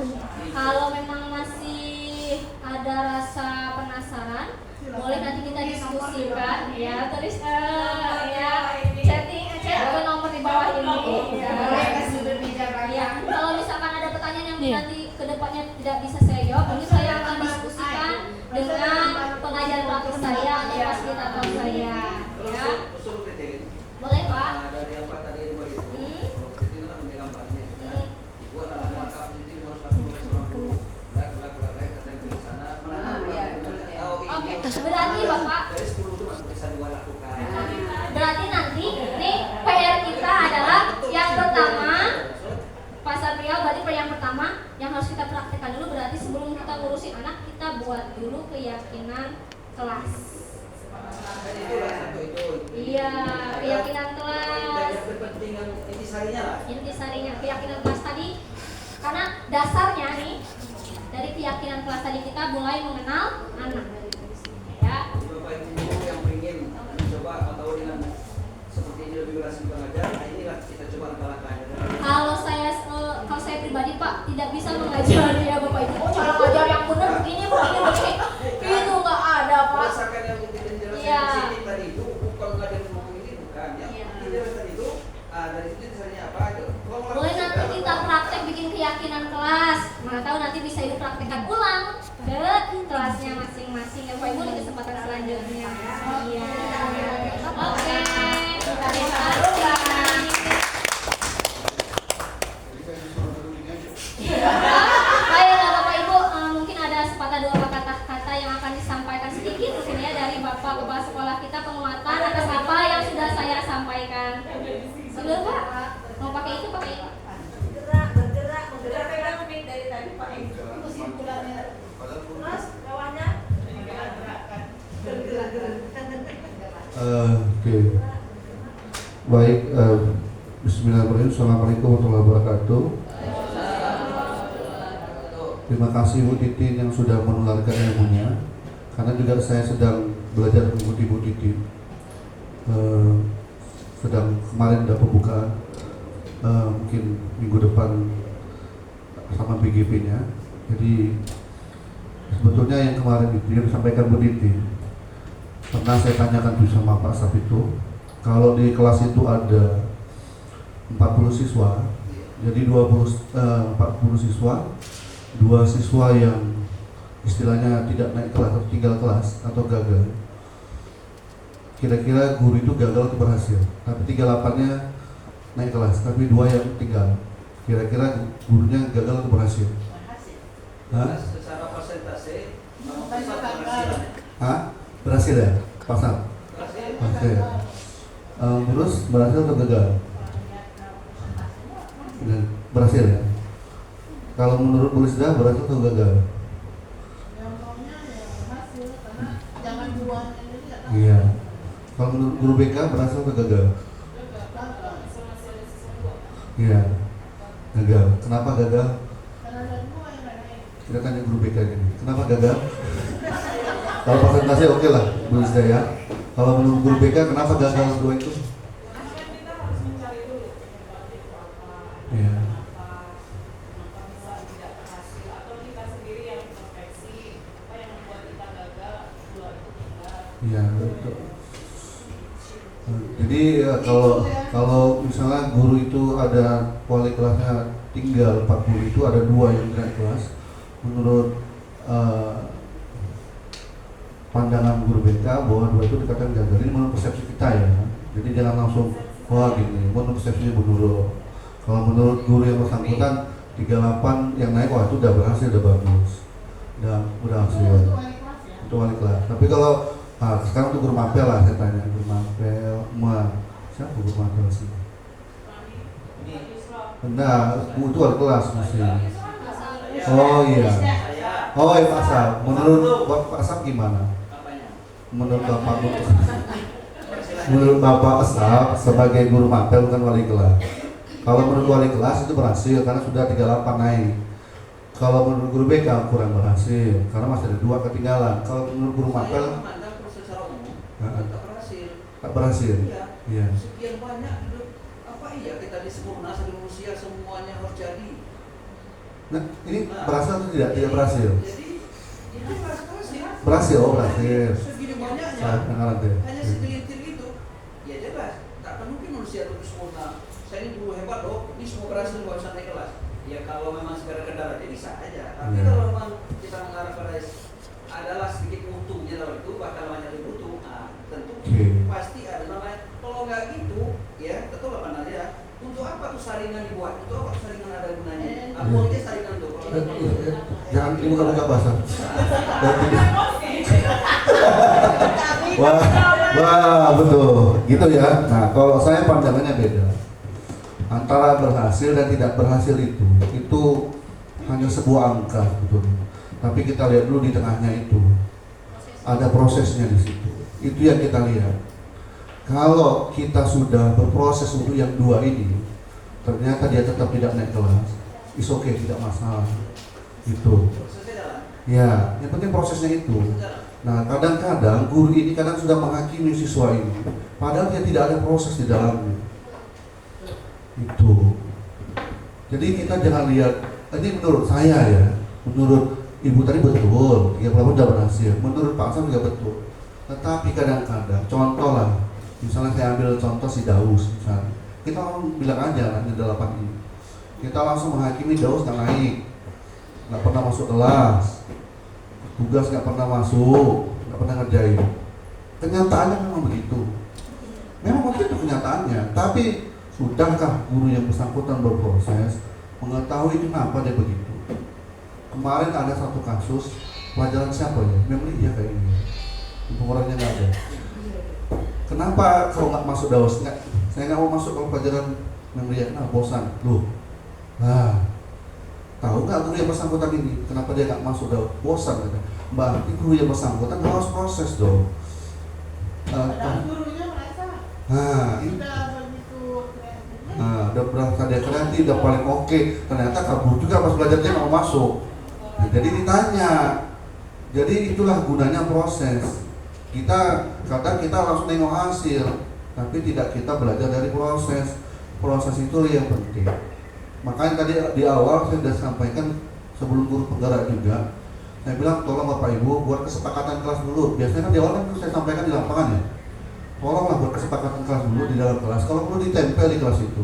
Speaker 3: Kalau memang masih ada rasa penasaran, boleh nanti kita diskusikan, ya. Terus ya chatting ke nomor di bawah ini.
Speaker 2: Boleh kasih berbeda
Speaker 3: Ya, kalau misalkan ada pertanyaan yang nanti kedepannya tidak bisa saya jawab, mungkin saya akan diskusikan dengan pengajar praktik saya atau fasilitator saya. Ya,
Speaker 4: Usul kriteria.
Speaker 3: boleh Pak.
Speaker 4: Dari apa tadi yang begitu. Itu kan menjelang gambarnya. Ibu adalah lengkap jadi harus lakukan seorang guru. Lek kata di sana
Speaker 3: Oke, berarti Bapak,
Speaker 4: dari 10 itu masih bisa dua lakukan.
Speaker 3: berarti nanti nih PR kita adalah yang pertama, Pak Satrio, berarti PR yang pertama yang harus kita praktekkan dulu, berarti sebelum kita ngurusin anak, kita buat dulu keyakinan kelas.
Speaker 4: Itulah satu itu.
Speaker 3: Iya, keyakinan kelas.
Speaker 4: Yang berpentingan intisarinya lah.
Speaker 3: Intisarinya keyakinan kelas tadi, karena dasarnya nih dari keyakinan kelas tadi kita mulai mengenal anak. Ya.
Speaker 4: Bapak Ibu yang ingin mencoba atau dengan seperti ini lebih berhasil mengajar, nah inilah kita coba langkah-langkahnya.
Speaker 3: Kalau saya pribadi Pak tidak bisa mengajar ya Bapak Ibu. Oh, cara ngajar yang benar begini. Itu nggak ada Pak.
Speaker 4: Berdasarkan yang kita jelaskan
Speaker 3: Iya.
Speaker 4: di sini tadi itu bukan nggak ada yang ngomong ini bukan ya.
Speaker 3: Iya.
Speaker 4: Kita jelaskan itu dari situ dasarnya apa aja.
Speaker 3: Boleh nanti kita praktek bikin keyakinan kelas. Mana tahu nanti bisa ibu praktekkan ulang ke kelasnya masing-masing ya Bapak Ibu di kesempatan selanjutnya. Iya. Oke. Terima kasih. Baiklah Bapak Ibu, mungkin ada sepatah dua kata-kata yang akan disampaikan sedikit mungkin ya dari Bapak Kepala Sekolah kita, penguatan atas apa yang sudah saya sampaikan. Sudah Pak? Mau pakai itu pakai itu.
Speaker 2: Bergerak pegang mic dari tadi Pak. Kesimpulannya. Mas, bawahnya bergerak.
Speaker 6: Oke. Baik, bismillahirrahmanirrahim. Assalamualaikum warahmatullahi wabarakatuh. Terima kasih Bu Titin yang sudah menularkan ilmunya. Karena juga saya sedang belajar mengikuti Bu Titin. Sedang kemarin ada pembukaan, mungkin minggu depan sama BGP-nya. Jadi sebetulnya yang kemarin itu yang disampaikan Bu Titin, pernah saya tanyakan juga sama Pak Saf itu, kalau di kelas itu ada 40 siswa, jadi 40 siswa, 2 siswa yang istilahnya tidak naik kelas atau tinggal kelas atau gagal. Kira-kira guru itu gagal atau berhasil, tapi 38-nya naik kelas, tapi 2 yang tinggal. Kira-kira gurunya gagal atau berhasil? Hah?
Speaker 4: Secara persentase pasar keberhasilan.
Speaker 6: Hah? Berhasil ya? Pasal? Berhasil. Terus berhasil atau gagal? Berhasil ya? Kalau menurut Bu Lisda berhasil atau gagal? Iya. Kalau menurut guru BK berhasil atau gagal? Iya. Gagal. Kenapa gagal? Kita tanya guru BK ini. Kenapa gagal? Kalau presentasi oke lah, Bu Lisda ya. Kalau menurut guru BK kenapa gagal dua itu? Iya. Iya betul. Jadi kalau misalnya guru itu ada wali kelasnya tinggal 40 itu ada 2 yang naik kelas. Menurut pandangan guru BK bahwa 2 itu dikatakan gagal. Ini menurut persepsi kita ya. Jadi jangan langsung wah gini. Menurut persepsinya Bu Nurul. Kalau menurut guru yang bersangkutan 38 yang naik wah itu udah berhasil, udah bagus. Udah hasil. Itu wali kelas. Tapi kalau sekarang tuh guru mapel lah saya tanya, guru mapel, siapa guru mapel sih? Nah, itu wali kelas mesti. Oh iya. Oh iya Pak Asap. Menurut Pak Asap gimana? Menurut Bapak Asap sebagai guru mapel bukan wali kelas. Kalau menurut wali kelas itu berhasil karena sudah 38 naik. Kalau menurut guru BK kurang berhasil karena masih ada 2 ketinggalan. Kalau menurut guru mapel tak berhasil. Iya.
Speaker 4: Sekian banyak apa iya kita disempurna manusia semuanya harus jadi.
Speaker 6: Nah, ini berhasil atau tidak? Tidak berhasil.
Speaker 4: Jadi itu berhasil.
Speaker 6: Berhasil, oh berhasil.
Speaker 4: Segini banyaknya. Hanya segelintir itu. Ya jelas. Tak mungkin manusia itu sempurna. Saya ini guru hebat loh. Ini semua berhasil nggak usah naik kelas. Ya kalau memang segala kendala jadi bisa aja. Tapi kalau memang kita mengarah pada adalah sedikit mutunya dalam itu bakal banyak dibutuh. Tentu pasti ada namanya. Kalau nggak gitu, ya tentu apa namanya? Untuk apa tuh saringan dibuat? Untuk apa tuh saringan ada gunanya? Aku aja saringan tuh.
Speaker 6: Jangan dibuka-buka bahasa. Wah betul, gitu ya. Nah kalau saya pandangannya beda. Antara berhasil dan tidak berhasil itu hanya sebuah angka sebetulnya. Tapi kita lihat dulu di tengahnya itu ada prosesnya di situ. Itu yang kita lihat. Kalau kita sudah berproses untuk yang 2 ini, ternyata dia tetap tidak naik kelas, is oke, tidak masalah. Itu. Ya, yang penting prosesnya itu. Nah, kadang-kadang guru ini kadang sudah menghakimi siswa ini, padahal dia tidak ada proses di dalamnya. Itu. Jadi kita jangan lihat. Ini menurut saya ya, menurut Ibu tadi betul, 38 sudah berhasil. Menurut Pak Sam juga betul. Tetapi kadang-kadang, contoh lah, misalnya saya ambil contoh si Daus misalnya. Kita bilang aja lah di 8 ini. Kita langsung menghakimi Daus nggak naik, nggak pernah masuk kelas, tugas nggak pernah masuk, nggak pernah ngerjain. Kenyataannya memang begitu. Memang begitu kenyataannya. Tapi sudahkah guru yang bersangkutan berproses mengetahui kenapa dia begitu? Kemarin ada satu kasus pelajaran siapa ya? Memang iya kayak ini. Orangnya nggak ada. Kenapa kalau nggak masuk Daus? Saya nggak mau masuk kalau pelajaran memang nah bosan. Loh, nah tahu nggak guru yang bersangkutan ini? Kenapa dia nggak masuk Daus? Bosan kan? Berarti guru yang bersangkutan harus proses dong.
Speaker 2: Gurunya merasa
Speaker 6: Ini
Speaker 2: sudah begitu kreatifnya.
Speaker 6: udah berangkat dia kreatif, udah paling oke. Ternyata kabur juga pas belajar dia nggak mau masuk. Nah, jadi ditanya. Jadi itulah gunanya proses. Kadang kita langsung nengok hasil, tapi tidak kita belajar dari proses. Proses itu yang penting. Makanya tadi di awal saya sudah sampaikan sebelum guru penggerak juga. Saya bilang tolong Bapak Ibu buat kesepakatan kelas dulu. Biasanya kan di awal kan saya sampaikan di lapangan ya. Tolonglah buat kesepakatan kelas dulu di dalam kelas. Kalau perlu ditempel di kelas itu.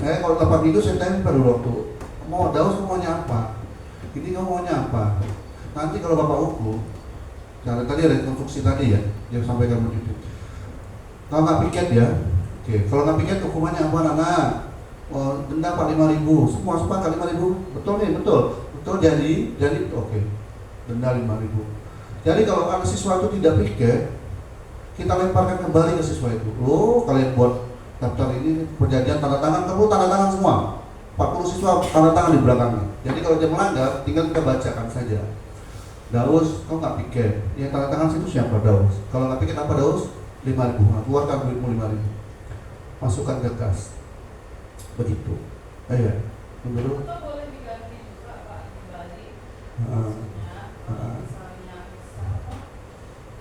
Speaker 6: Saya kalau 8 minggu saya tempel dulu waktu. Mau Daus maunya apa? Ini kamu maunya apa? Nanti kalau Bapak hukum, karena tadi ada konstruksi tadi ya, yang sampaikan begitu. Kalau nggak piket ya, oke. Kalau nggak piket hukumannya apa anak? Denda Pak 5.000. Semua sepakat 5.000. Betul nih, betul. Betul, jadi oke. Denda 5.000. Jadi kalau anak siswa itu tidak piket, kita lemparkan kembali ke siswa itu. Oh, kalian buat daftar ini perjanjian tanda tangan, kamu tanda tangan semua. 40 siswa tanda tangan di belakangnya. Jadi kalau dia melanggar, tinggal kita bacakan saja. Daus, kau nggak piket? Yang tanda tangan situ siapa Daus? Kalau nggak piket apa Daus? 5.000. Nah, keluarkan duitmu 5.000. Masukkan ke kas. Begitu. Ayo, dulu.
Speaker 2: Boleh diganti juga Pak, dibalik.
Speaker 6: Heeh.
Speaker 2: Misalnya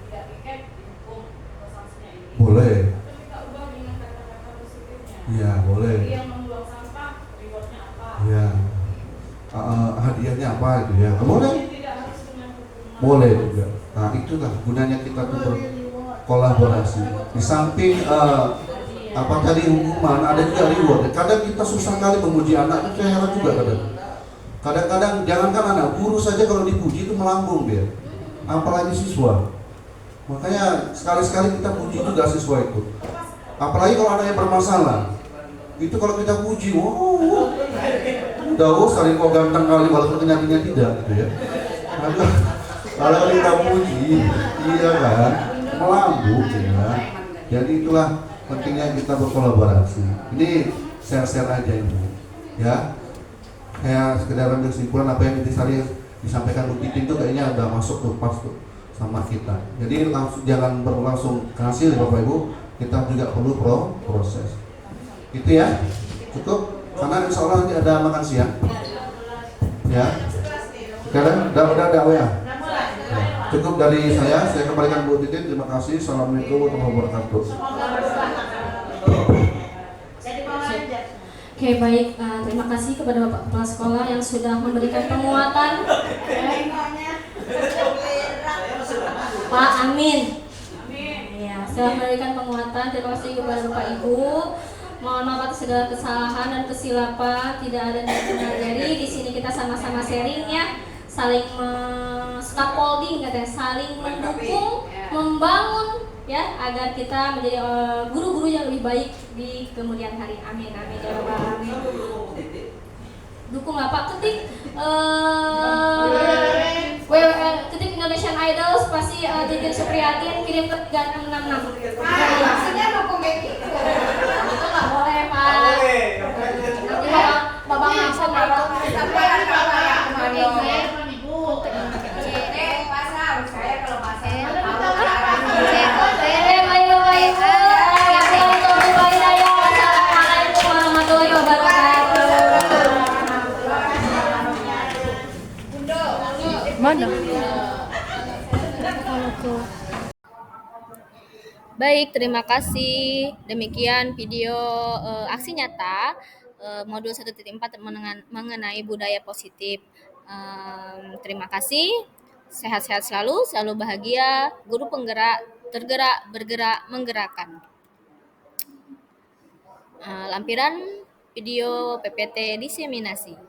Speaker 2: tidak piket dihukum atau sanksinya ini.
Speaker 6: Boleh.
Speaker 2: Atau kita ubah dengan kata-kata positifnya.
Speaker 6: Iya, boleh.
Speaker 2: Jadi yang membuang sampah, rewardnya apa?
Speaker 6: Iya. Hadiahnya apa itu ya? Boleh.
Speaker 2: Jadi tidak harus dengan hukuman.
Speaker 6: Boleh juga. Nah, itulah gunanya kita tuh berkolaborasi. Di samping apa tadi hukuman, ada juga reward. Kadang kita susah kali memuji anak, itu heran juga kadang. Kadang-kadang jangankan anak, guru saja kalau dipuji itu melambung dia. Apalagi siswa. Makanya sekali-sekali kita puji juga siswa itu. Apalagi kalau ada yang bermasalah. Itu kalau kita puji, wow, Daus kali kok ganteng kali walaupun kenyataannya tidak gitu ya. Aduh, kalau kita puji, iya kan, melambung ya. Jadi itulah pentingnya kita berkolaborasi. Ini share-share aja ini, ya. Kayak sekedar ambil kesimpulan apa yang disampaikan Bu Titin itu kayaknya udah masuk tuh pas tuh sama kita. Jadi langsung jangan berlangsung ke hasil ya Bapak Ibu. Kita juga perlu proses. Itu ya, cukup. Karena insya Allah nanti ada makan siang. Ya. Sekarang udah ya. Cukup dari saya kembalikan Bu Titin. Terima kasih. Assalamualaikum warahmatullahi wabarakatuh.
Speaker 3: Oke, baik. Terima kasih kepada Bapak Kepala Sekolah yang sudah memberikan penguatan. Pak, amin. Ya, setelah memberikan penguatan, terima kasih kepada Bapak Ibu. Mohon maaf atas segala kesalahan dan kesilapan, tidak ada niat mengajari. Di sini kita sama-sama sharing ya, saling scaffolding katanya, saling mendukung, membangun ya, agar kita menjadi guru-guru yang lebih baik di kemudian hari. Amin, amin ya rabbal alamin. Dukung apa? Ketik ketik Indonesian Idol pasti Titin Supriyatin, kirim ke 3666.
Speaker 2: Maksudnya dukung kayak gitu.
Speaker 3: Itu nggak boleh Pak. Nanti babang langsung itu.
Speaker 2: Sampai ada apa ya kemarin?
Speaker 1: Saya kalau pasal
Speaker 3: Assalamualaikum warahmatullahi wabarakatuh.
Speaker 1: Baik, terima kasih. Demikian video aksi nyata modul 1.4 mengenai budaya positif. Terima kasih. Sehat-sehat selalu, selalu bahagia. Guru penggerak, tergerak, bergerak, menggerakkan. Lampiran video PPT diseminasi.